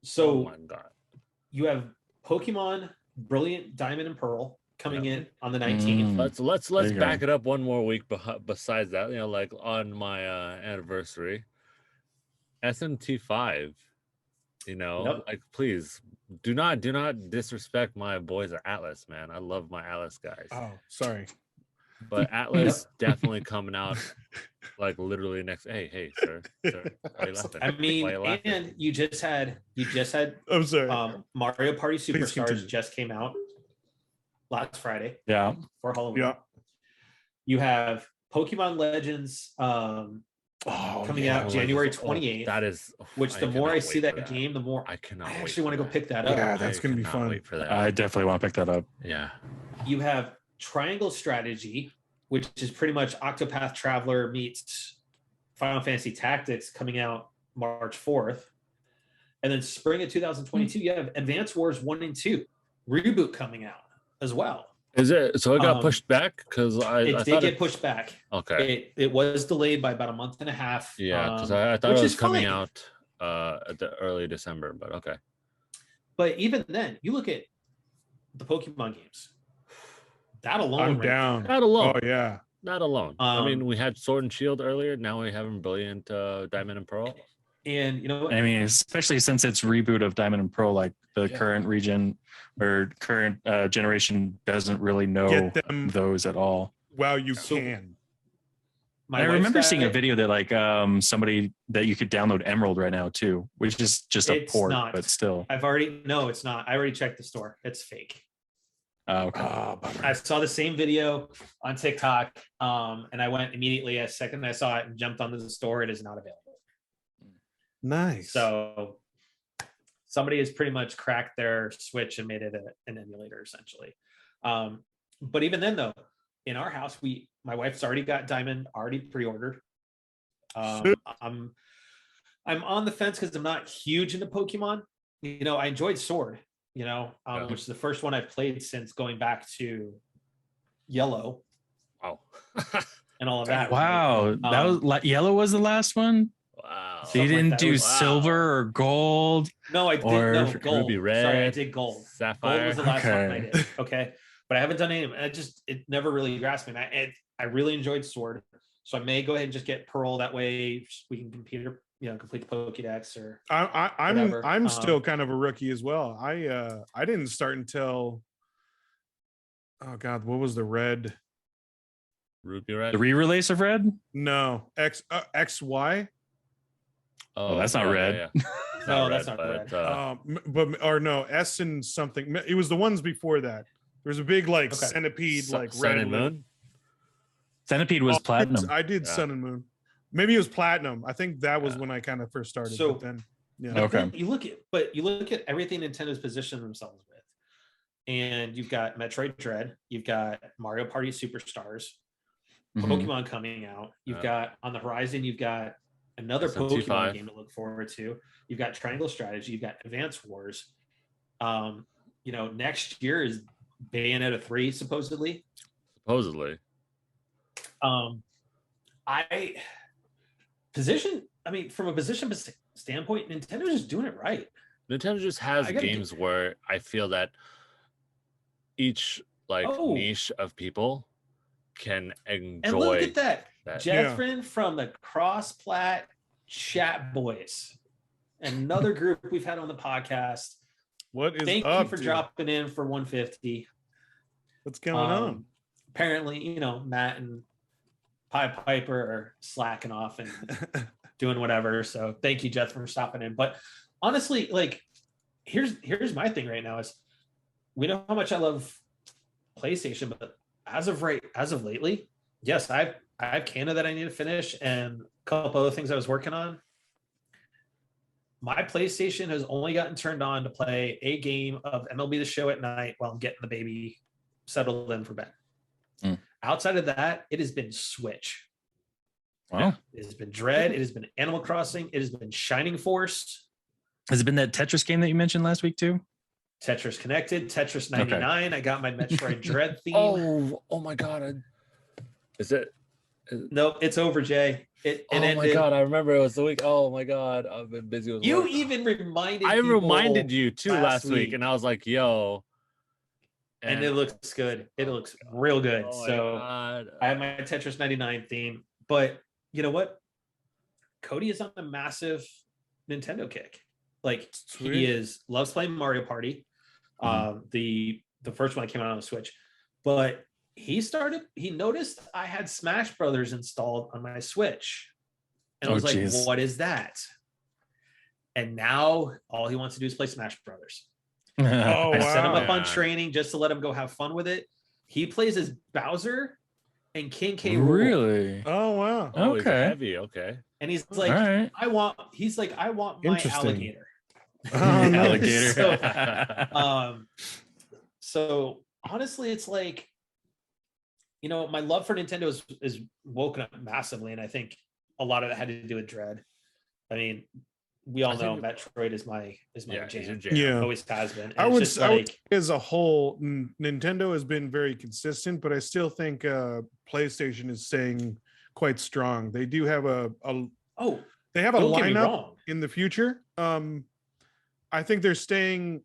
So oh my god. You have Pokemon Brilliant Diamond and Pearl coming in on the 19th. Let's back it up one more week besides that, like on my anniversary. SMT5, like please do not disrespect my boys at Atlas, man. I love my Atlas guys. Oh, sorry. But Atlas definitely coming out like literally next. Hey, sir. Why you laughing? I mean, and you just had. I'm sorry. Mario Party Superstars just came out last Friday. Yeah. For Halloween. Yeah. You have Pokemon Legends coming out January 28th. That is. Which the more I see that game, the more I actually want to go pick that up. Yeah, that's going to be fun. Wait for that. I definitely want to pick that up. Yeah. You have Triangle Strategy, which is pretty much Octopath Traveler meets Final Fantasy Tactics, coming out March 4th. And then spring of 2022, you have Advance Wars 1 and 2 reboot coming out as well. Is it? So it got pushed back? Because I did get pushed back. Okay. It was delayed by about a month and a half. Yeah, because I thought it was coming out at the early December, but okay. But even then, you look at the Pokemon games. That alone. I'm down. That alone. Oh, yeah. That alone. I mean, we had Sword and Shield earlier. Now we have Brilliant Diamond and Pearl. And, I mean, especially since it's reboot of Diamond and Pearl, like the current region or current generation doesn't really know those at all. Well, you can. I remember seeing a video that like somebody that you could download Emerald right now too, which is just a port, but still. It's not. I already checked the store. It's fake. Okay. I saw the same video on TikTok, and I went immediately as second I saw it and jumped onto the store. It is not available. Nice. So somebody has pretty much cracked their Switch and made it an emulator essentially. But even then, though, in our house, my wife's already got Diamond already pre-ordered. I'm on the fence because I'm not huge into Pokemon. I enjoyed Sword. Which is the first one I've played since going back to Yellow. Wow. And all of that. Wow. That was Yellow was the last one? Wow. So you didn't do silver or gold? No, I did gold. Ruby Red. Sorry, I did gold. Sapphire. Gold was the last one I did. Okay. But I haven't done any. It never really grasped me. I really enjoyed Sword. So I may go ahead and just get Pearl. That way we can complete the Pokédex or I'm still kind of a rookie as well. I didn't start until what was the Red? Ruby Red? The re-release of Red? No. XY? Oh, that's not Red. Yeah. No, that's not Red. But no, S and something. It was the ones before that. There was a big centipede like Sun red and Moon. Centipede was platinum. I did Sun and Moon. Maybe it was platinum. I think that was when I kind of first started. So, but then, okay. You look at everything Nintendo's positioned themselves with, and you've got Metroid Dread, you've got Mario Party Superstars, Pokemon coming out. You've got on the horizon. You've got another Pokemon game to look forward to. You've got Triangle Strategy. You've got Advance Wars. Next year is Bayonetta 3 supposedly. From a position standpoint, Nintendo's just doing it right. Nintendo just has games where I feel that each niche of people can enjoy. And look at that. Jethrin from the Cross-Plat Chat Boys. Another group we've had on the podcast. Thank you for dropping in for 150. What's going on? Apparently, Matt and Piper are slacking off and doing whatever. So thank you, Jeff, for stopping in. But honestly, here's my thing right now is we know how much I love PlayStation, but as of lately, yes, I have Canada that I need to finish and a couple other things I was working on. my PlayStation has only gotten turned on to play a game of MLB The Show at night while I'm getting the baby settled in for bed. Outside of that, it has been Switch. Wow. It has been Dread. It has been Animal Crossing. It has been Shining Force. Has it been that Tetris game that you mentioned last week too? Tetris Connected, Tetris 99. Okay. I got my Metroid Dread theme. Oh my God. Is it? No, it's over, Jay. My God, I remember it was the week. Oh my God, I've been busy with you work. even reminded I reminded you too last week, and I was like, yo. And it looks good. It looks real good. So I have my Tetris 99 theme. But you know what? Cody is on a massive Nintendo kick. Like loves playing Mario Party. The first one that came out on the Switch. But he noticed I had Smash Brothers installed on my Switch. And I was like, what is that? And now all he wants to do is play Smash Brothers. I set him up on training just to let him go have fun with it. He plays as Bowser and King K. Rool. Really? Oh wow. Okay. Heavy. Okay. And he's like, I want my alligator. Alligator. So honestly, it's like, my love for Nintendo is woken up massively, and I think a lot of that had to do with Dread. I mean, we all know Metroid is my jam. Yeah, always has been. And I would say as a whole, Nintendo has been very consistent, but I still think PlayStation is staying quite strong. They do have a lineup in the future. I think they're staying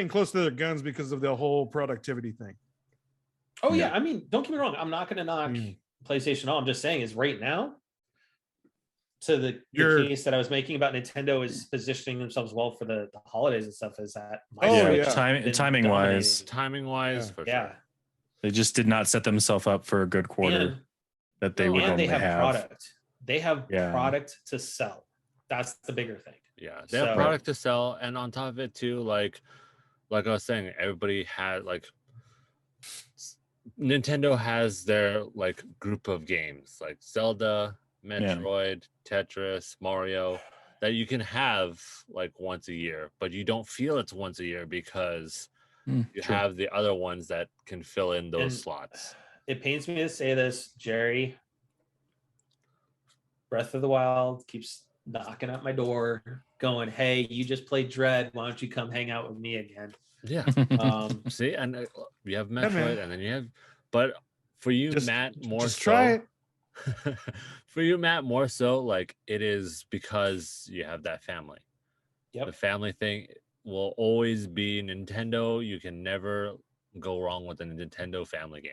close to their guns because of the whole productivity thing. Oh yeah, I mean, don't get me wrong. I'm not going to knock PlayStation. All I'm just saying is right now, to the case that I was making about Nintendo is positioning themselves well for the holidays and stuff. Is that timing wise, for sure. They just did not set themselves up for a good quarter that they would normally have. Product. They have product to sell. That's the bigger thing. Yeah, they have product to sell, and on top of it too, like I was saying, everybody had Nintendo has their group of games like Zelda, Metroid, Tetris, Mario that you can have once a year, but you don't feel it's once a year because you have the other ones that can fill in those slots. It pains me to say this, Jerry. Breath of the Wild keeps knocking at my door, going, "Hey, you just played Dread. Why don't you come hang out with me again?" Yeah. See, and you have Metroid, and then you have, but for you, Matt, more so. Try it. For you, Matt, more so it is because you have that family. Yep. The family thing will always be Nintendo. You can never go wrong with a Nintendo family game.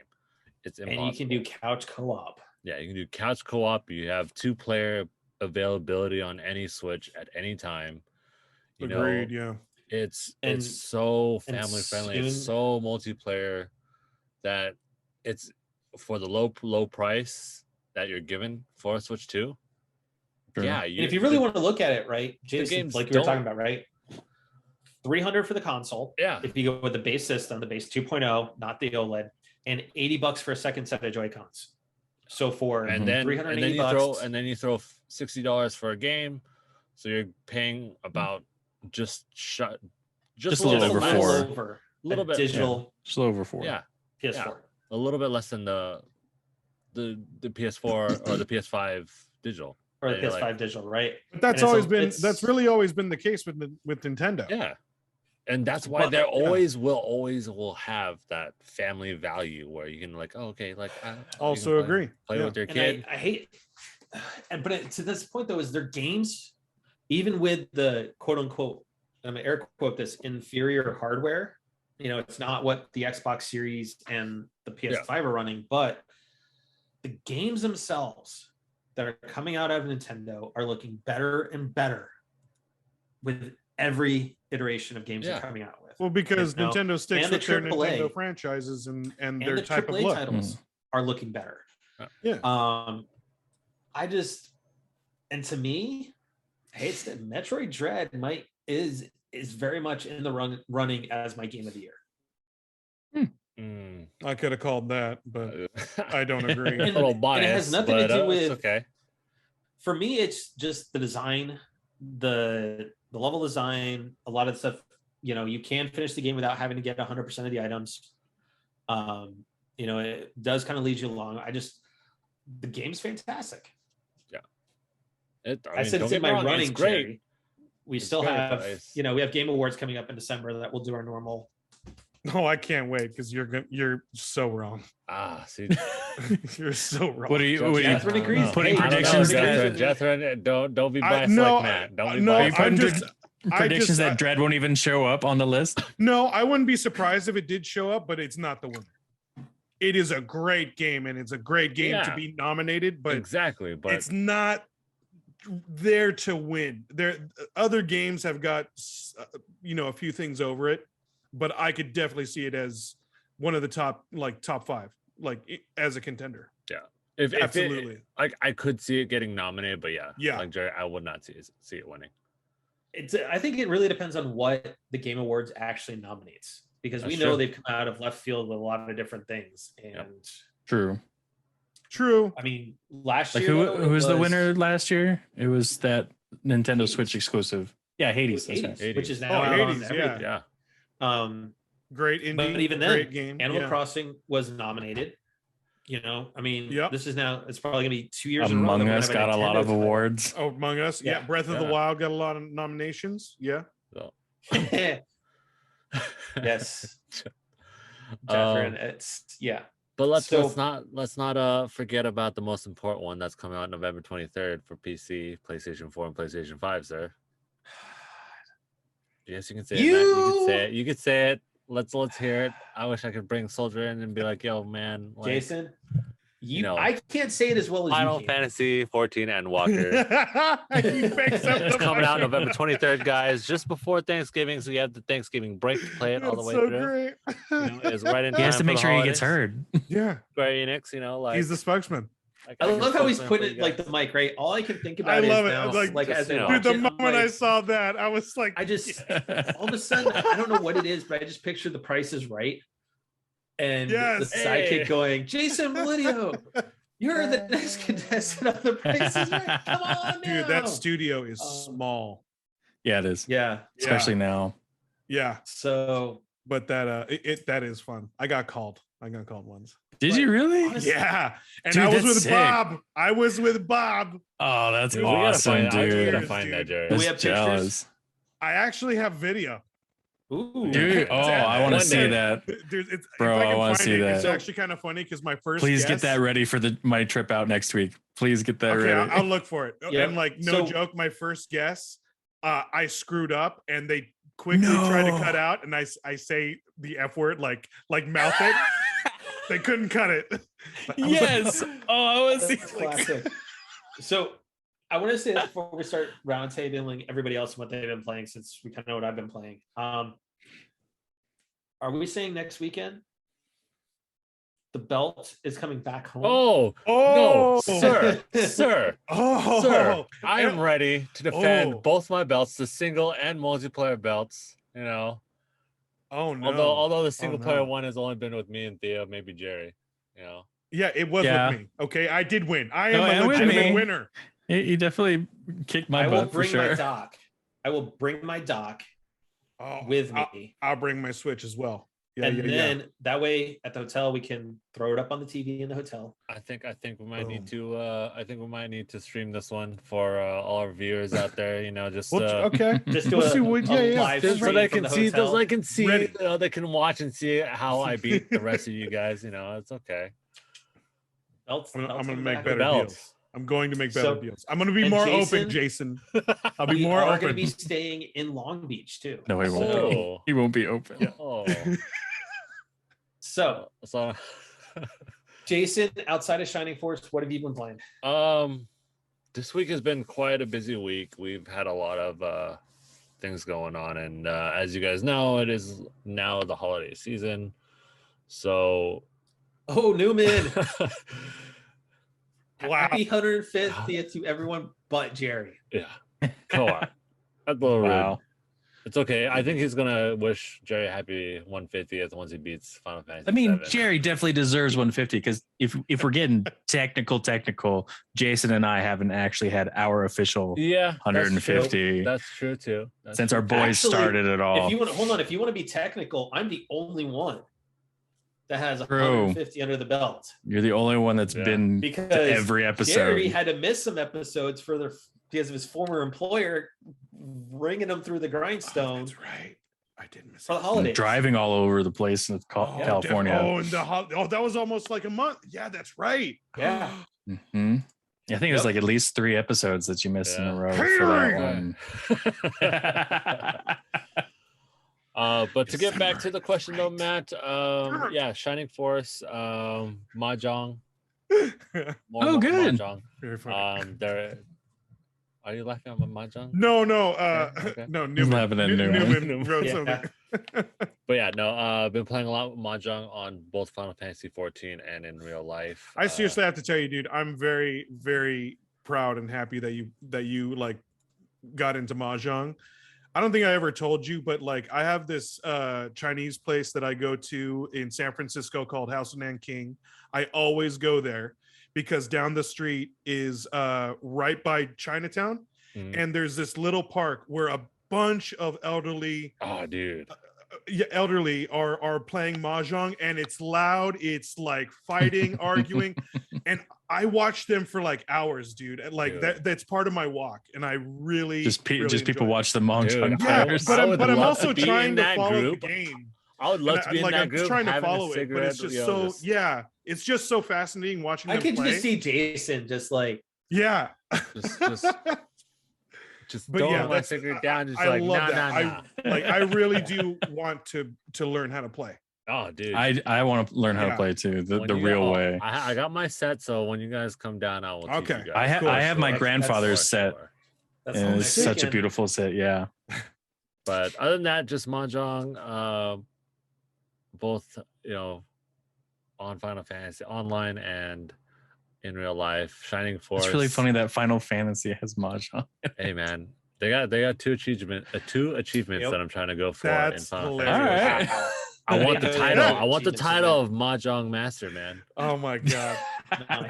It's impossible. And you can do couch co-op. Yeah, you can do couch co-op. You have 2-player availability on any Switch at any time. Agreed. Yeah. It's so family friendly. It's so multiplayer that it's for the low price that you're given for a Switch 2. Sure. Yeah, if you really want to look at it, right, Jason, like you were talking about, right? $300 for the console. Yeah. If you go with the base system, the base 2.0, not the OLED, and $80 for a second set of Joy-Cons. So for $380, and then you throw $60 for a game, so you're paying about just a little over $4. A little bit digital, just a little over $4. Yeah, PS4. A little bit less than the PS4 or the PS5 digital. Or the PS5 digital, right? But that's really always been the case with Nintendo. Yeah. And that's why there always will have that family value where you can also agree. Play with your kid. I hate, but to this point though, is their games, even with the quote unquote, I'm gonna air quote this, inferior hardware. It's not what the Xbox Series and the PS5 are running, but the games themselves that are coming out of Nintendo are looking better and better with every iteration of games they're coming out with. Well, because Nintendo sticks with their Nintendo franchises and their type of look. Titles are looking better. Yeah. And to me, I hate to say, Metroid Dread is very much in the running as my game of the year. I could have called that, but I don't agree. A little biased, and it has nothing to do with. Okay. For me, it's just the design, the level design, a lot of stuff, you know, you can finish the game without having to get 100% of the items. You know, it does kind of lead you along. The game's fantastic. Yeah. I said it's in my running, it's great. Jerry. We still have, you know, we have Game Awards coming up in December that we'll do our normal. Oh, I can't wait because you're so wrong. See, you're so wrong. What are you Catherine agrees. putting predictions? Jethro, don't be biased like Matt. Don't be biased. Predictions that Dread won't even show up on the list. No, I wouldn't be surprised if it did show up, but it's not the winner. It is a great game, and it's a great game to be nominated, but exactly, but it's not there to win. Other games have got you know, a few things over it, but I could definitely see it as one of the top 5, as a contender. Yeah, absolutely. I could see it getting nominated, but yeah, like Jerry, I would not see it winning. I think it really depends on what the Game Awards actually nominates, because we know they've come out of left field with a lot of different things. And True. I mean, last year, who was the winner last year? It was that Nintendo Switch exclusive. Yeah, Hades, which is now out on everything. Yeah. Great indie, but even then, great game. Animal Crossing was nominated. You know, I mean, this is now, it's probably gonna be 2 years Among Us got a lot of awards. Oh, Among Us, Breath of the Wild got a lot of nominations. Yes. Catherine, it's But let's not forget about the most important one that's coming out November 23rd for PC, PlayStation 4, and PlayStation 5, sir. Yes, you can say it, Matt. You can say it. You can say it. Let's hear it. I wish I could bring Soldier in and be like, yo, man. Like, Jason, I can't say it as well as Final you can. Fantasy 14 and Walker. It's coming out November 23rd, guys, just before Thanksgiving, so you have the Thanksgiving break to play it all the way through. Great. You know, it's right in time. He has to make sure holidays. he gets heard. Yeah. Square Enix, you know, like he's the spokesman. I love how he's putting it like the mic, right? All I can think about I love is it. now, Like as dude, watch the it, moment I saw that, I was like, I just all of a sudden, I don't know what it is, but I just picture The Price is Right, and the sidekick going, Jason Molidio, you're the next contestant on The Price is Right. Come on, now. Dude, that studio is small. Yeah, it is. Yeah, especially now. Yeah. So, but that is fun. I got called once. Did you really? Honestly, Yeah. And dude, I was with sick. Bob. I was with Bob. Oh, that's Dude, awesome, dude. We gotta find that, Jared. Do we have pictures? I actually have video. Ooh, Dude, I want to see that. Dude, Bro, I want to see that. It's actually kind of funny because my first Please guess, get that ready for my trip out next week. Please get that ready. I'll look for it. Yep. And like, no joke, my first guess, I screwed up and they quickly tried to cut out, and I say the F word like mouth it. They couldn't cut it. Yes. I want to see classic. So I want to say that before we start roundtabling everybody else and what they've been playing, since we kind of know what I've been playing. Are we saying next weekend the belt is coming back home? No, sir. Sir. Sir. I am ready to defend both my belts, the single and multiplayer belts, you know. Oh no! Although the single player one has only been with me and Theo, maybe Jerry. You know. Yeah, it was with me. Okay, I did win. I am a legitimate winner. He definitely kicked my butt for sure. I will bring my dock with me. I'll bring my Switch as well. Yeah, and then that way at the hotel we can throw it up on the TV in the hotel. I think we might need to stream this one for all our viewers out there. You know, just just do a live stream so they can see. Hotel. So they can see. They can watch and see how I beat the rest of you guys. You know, it's okay. I'm gonna make better deals. I'm going to make better deals. I'm going to be more open, Jason. I'll be more open. We're going to be staying in Long Beach too. No, he won't. He won't be open. Yeah. Oh. So, Jason, outside of Shining Force, what have you been playing? This week has been quite a busy week. We've had a lot of things going on, and as you guys know, it is now the holiday season. So, Newman. Wow. Happy 150th to everyone but Jerry. Yeah. Come on. That's a little rude. It's okay. I think he's gonna wish Jerry happy 150th once he beats Final Fantasy. I mean, 7. Jerry definitely deserves 150 because if we're getting technical, Jason and I haven't actually had our official 150. That's true too. Since our boys started it all. If you want to be technical, I'm the only one that has 150 under the belt. You're the only one that's been because to every episode. Jerry had to miss some episodes because of his former employer bringing him through the grindstone. That's right. I did miss for the holidays. Driving all over the place in California. And that was almost like a month. Yeah, that's right. Yeah. Mm-hmm. I think it was like at least 3 episodes that you missed in a row for that one. But to get back to the question though, Matt, Shining Force, Mahjong. Good. Mahjong. Very funny. Are you laughing at my Mahjong? No. Okay. No, Newman wrote something. But I've been playing a lot with Mahjong on both Final Fantasy 14 and in real life. I seriously have to tell you, dude, I'm very, very proud and happy that you like got into Mahjong. I don't think I ever told you, but like I have this Chinese place that I go to in San Francisco called House of Nanking. I always go there because down the street is right by Chinatown, and there's this little park where a bunch of elderly are playing Mahjong, and it's loud, it's like fighting, arguing, and I watch them for like hours, dude. Like that's part of my walk, and I really just people watch the Mahjong. Yeah, but I'm also trying to follow the game. I would love to be in that group. I'm trying to follow it, but it's just it's just so fascinating watching them play. I could just see Jason just like just throwing my cigarette down, just like nah. I really do want to learn how to play. Oh, dude, I want to learn how to play too, the real way. I got my set, so when you guys come down, I will teach you guys. I have my grandfather's set. And it's such a beautiful set, yeah. But other than that, just Mahjong, both on Final Fantasy online and in real life. Shining Force. It's really funny that Final Fantasy has Mahjong. Hey man, they got two achievements that I'm trying to go for in Final Fantasy. All right. I want the title. I want the title of Mahjong Master, man. Oh my god,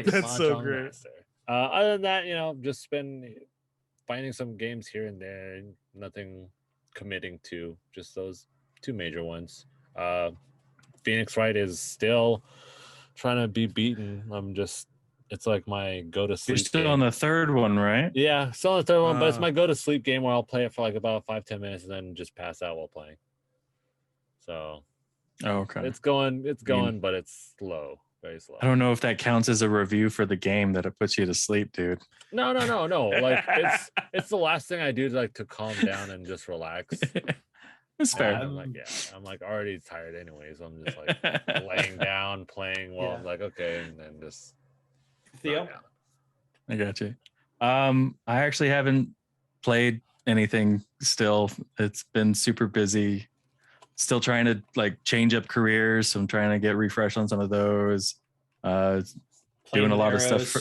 that's so great. Master. Other than that, just been finding some games here and there. Nothing committing to, just those 2 major ones. Phoenix Wright is still trying to be beaten. It's like my go to sleep. You're still game. on the 3rd one, right? Yeah, still on the 3rd one, but it's my go to sleep game where I'll play it for like about 5-10 minutes and then just pass out while playing. So, okay, it's going, but it's slow, very slow. I don't know if that counts as a review for the game that it puts you to sleep, dude. No. Like it's the last thing I do to calm down and just relax. It's fair. I'm like already tired anyway, so I'm just like laying down, playing while I'm like, okay, and then just Theo. I got you. I actually haven't played anything still. It's been super busy. Still trying to like change up careers. So I'm trying to get refreshed on some of those. Doing a lot of stuff.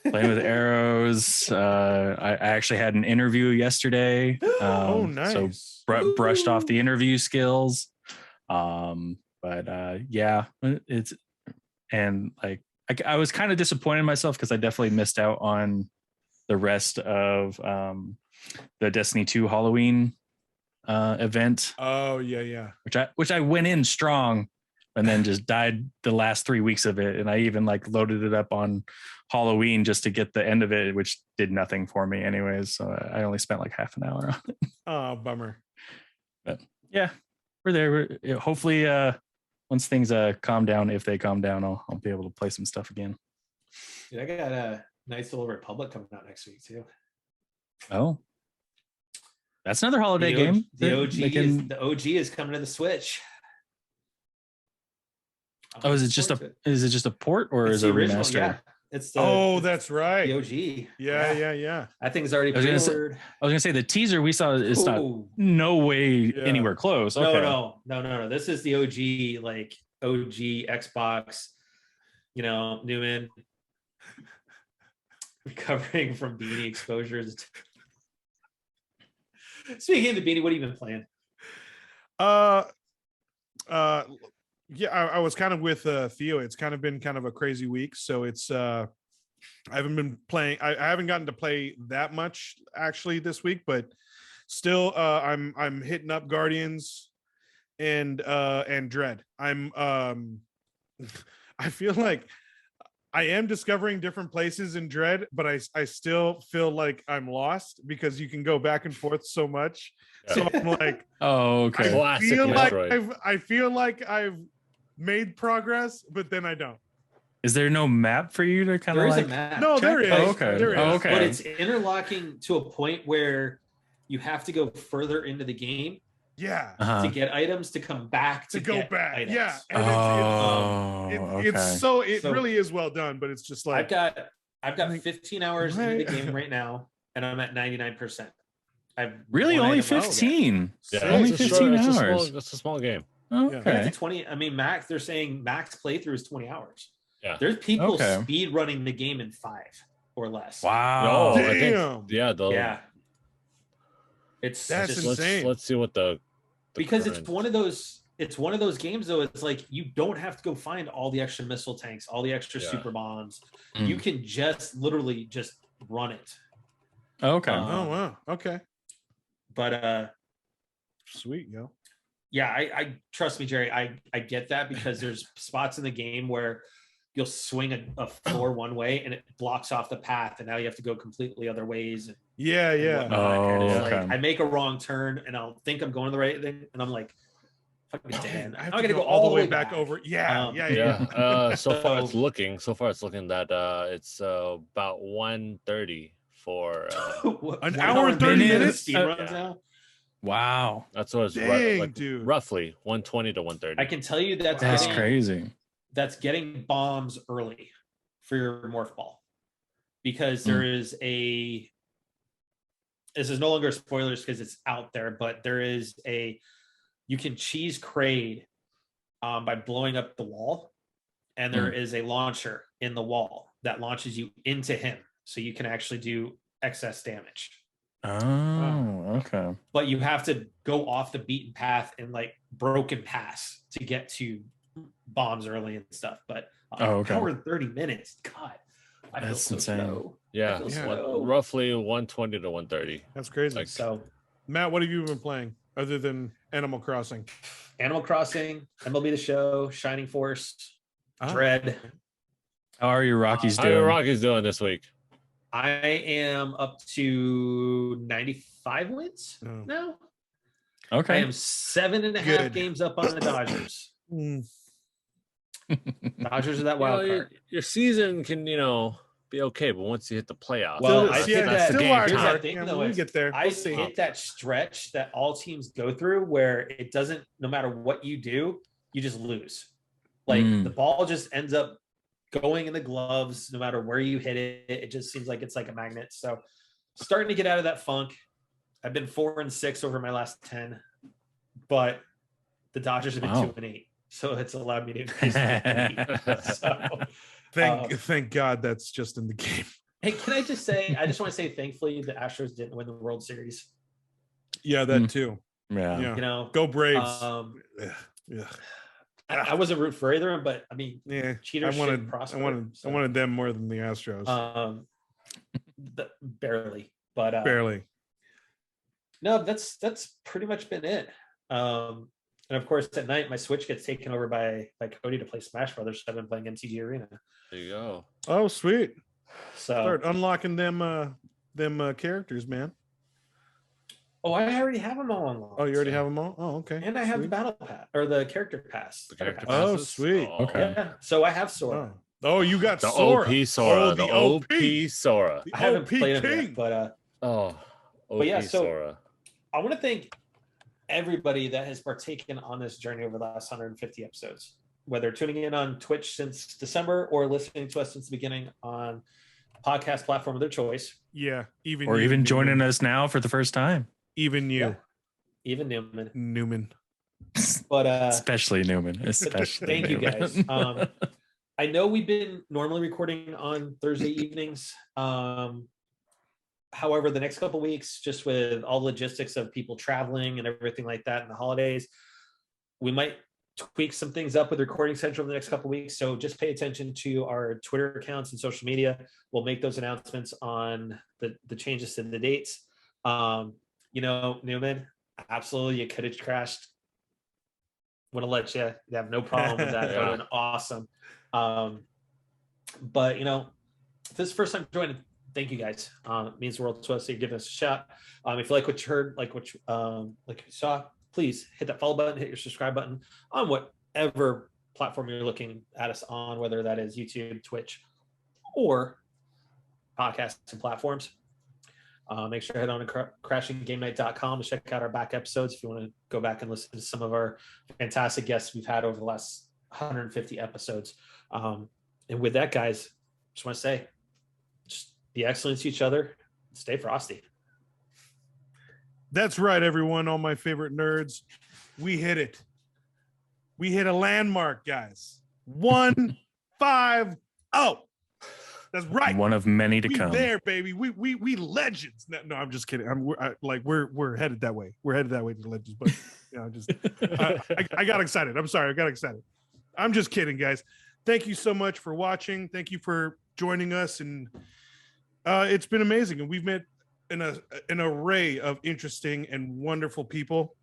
Playing with arrows. I actually had an interview yesterday. Oh, nice. So brushed off the interview skills. It's and like I was kind of disappointed in myself because I definitely missed out on the rest of the Destiny 2 Halloween event. Oh yeah. Which I went in strong and then just died the last 3 weeks of it. And I even like loaded it up on Halloween just to get the end of it, which did nothing for me anyways. So I only spent like half an hour on it. Oh, bummer. But yeah, we're there. Hopefully once things calm down, if they calm down, I'll be able to play some stuff again. Dude, I got a nice little Republic coming out next week too. Oh, that's another holiday game. The OG is coming to the Switch. Oh, is it just a port or is it a remaster? Yeah. It's that's right. The OG. Yeah. I think it's already pre-ordered. I was gonna say the teaser we saw is not no way anywhere close. Okay. No. This is the OG, like OG Xbox. Newman recovering from beanie exposures. Speaking of the beanie, what have you been playing? Yeah, I was kind of with Theo. It's kind of been kind of a crazy week, so it's I haven't been playing. I haven't gotten to play that much actually this week, but still, I'm hitting up Guardians and Dread. I feel like I am discovering different places in Dread, but I still feel like I'm lost because you can go back and forth so much. So I'm like, Oh, okay. I feel like I've made progress, but then I don't. Is there no map for you to kind of There is like? a map. No, there is. Oh, okay. There is. Oh, okay. But it's interlocking to a point where you have to go further into the game Yeah. to get items to come back To go get back. items. Yeah. And It's so really is well done, but it's just like I've got 15 hours in the game right now, and I'm at 99%. I've really only 15. Yeah, only 15 hours. It's a small game. Okay. 20. I mean, max. They're saying max playthrough is 20 hours. Yeah. There's people speed running the game in 5 or less. Wow. Damn. Yeah. That's just insane. Let's see what the because current... it's one of those games though. It's like you don't have to go find all the extra missile tanks, all the extra super bombs. You can just literally just run it. Okay. Oh wow. Okay. But sweet, yo. Yeah, I trust me, Jerry. I get that because there's spots in the game where you'll swing a floor one way and it blocks off the path, and now you have to go completely other ways. Yeah. Like I make a wrong turn and I'll think I'm going the right thing, and I'm like, fucking Dan, I'm gonna go all the way back over. Yeah. So far it's looking that it's about 1:30 for an hour and 30 minutes. Speed runs now. Wow, that's what it's dude. Roughly 1:20 to 1:30. I can tell you that's crazy. That's getting bombs early for your morph ball, because there is a. This is no longer spoilers because it's out there, but there is you can cheese Kraid by blowing up the wall, and there is a launcher in the wall that launches you into him, so you can actually do excess damage. Oh, okay. But you have to go off the beaten path and like broken paths to get to bombs early and stuff. But hour and 30 minutes, God, I feel so insane. Slow. Yeah, roughly 1:20 to 1:30. That's crazy. So, Matt, what have you been playing other than Animal Crossing? Animal Crossing, MLB The Show, Shining Force, Dread. How are your Rockies doing? How are your Rockies doing this week? I am up to 95 wins now. Okay. I am 7.5 games up on the Dodgers. Dodgers are that wild card. Your season can, be okay, but once you hit the playoffs, well, that's the game. We get there. I hit that stretch that all teams go through where it doesn't, no matter what you do, you just lose. Like the ball just ends up going in the gloves, no matter where you hit it. It just seems like it's like a magnet. So starting to get out of that funk. I've been 4-6 over my last 10, but the Dodgers have been 2-8. So it's allowed me to increase my thank God that's just in the game. Hey, can I just say, I just want to say, thankfully, the Astros didn't win the World Series. Yeah, that too. Yeah. Go Braves. I wasn't rooting for either, but I mean, cheaters should prosper. I wanted them more than the Astros. Barely, but barely. No, that's pretty much been it. And of course, at night, my Switch gets taken over by Cody to play Smash Brothers. So I've been playing MTG Arena. There you go. Oh, sweet! So start unlocking them characters, man. Oh, I already have them all unlocked. Oh, you already have them all? Oh, okay. And I have the battle pass or the character pass. Oh, sweet. Okay. Yeah. So I have Sora. Oh, you got the Sora. OP Sora. The OP Sora. I haven't played him yet, but Sora. I want to thank everybody that has partaken on this journey over the last 150 episodes, whether tuning in on Twitch since December or listening to us since the beginning on podcast platform of their choice. Yeah, even joining us now for the first time. Even you. Yeah. Even Newman. But especially Newman. Especially thank Newman. You guys. I know we've been normally recording on Thursday evenings. However, the next couple of weeks, just with all the logistics of people traveling and everything like that and the holidays, we might tweak some things up with Recording Central in the next couple of weeks. So just pay attention to our Twitter accounts and social media. We'll make those announcements on the changes to the dates. Newman, absolutely, you could have crashed. Want to let you have no problem with that. That would have been awesome. But if this is the first time joining, thank you guys. It means the world to us. So you're giving us a shot. If you like what you heard, like you saw, please hit that follow button, hit your subscribe button on whatever platform you're looking at us on, whether that is YouTube, Twitch, or podcasts and platforms. Make sure to head on to crashinggamenight.com to check out our back episodes if you want to go back and listen to some of our fantastic guests we've had over the last 150 episodes. And with that, guys, just want to say, just be excellent to each other. Stay frosty. That's right, everyone. All my favorite nerds. We hit it. We hit a landmark, guys. 150. That's right. One of many to come. There, baby. We legends. No, I'm just kidding. We're headed that way. We're headed that way to legends. But I got excited. I'm sorry. I got excited. I'm just kidding, guys. Thank you so much for watching. Thank you for joining us, and it's been amazing. And we've met an array of interesting and wonderful people.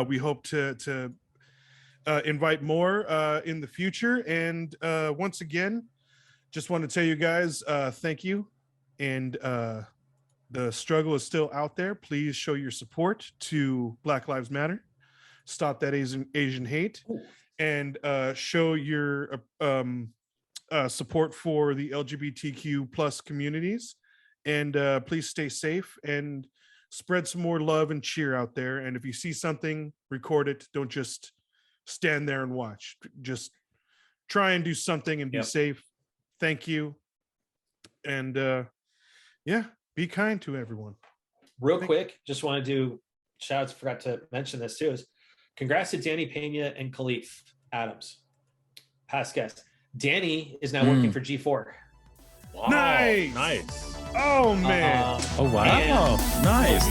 We hope to invite more in the future. And once again, just want to tell you guys, thank you. And the struggle is still out there. Please show your support to Black Lives Matter. Stop that Asian hate. Ooh. And show your support for the LGBTQ plus communities. And please stay safe and spread some more love and cheer out there. And if you see something, record it. Don't just stand there and watch. Just try and do something and be safe. Thank you. And be kind to everyone. Real quick, just want to do shout outs. Forgot to mention this too. Is congrats to Danny Pena and Khalif Adams, past guest. Danny is now working for G4. Wow. Nice. Oh man. Oh wow. Nice.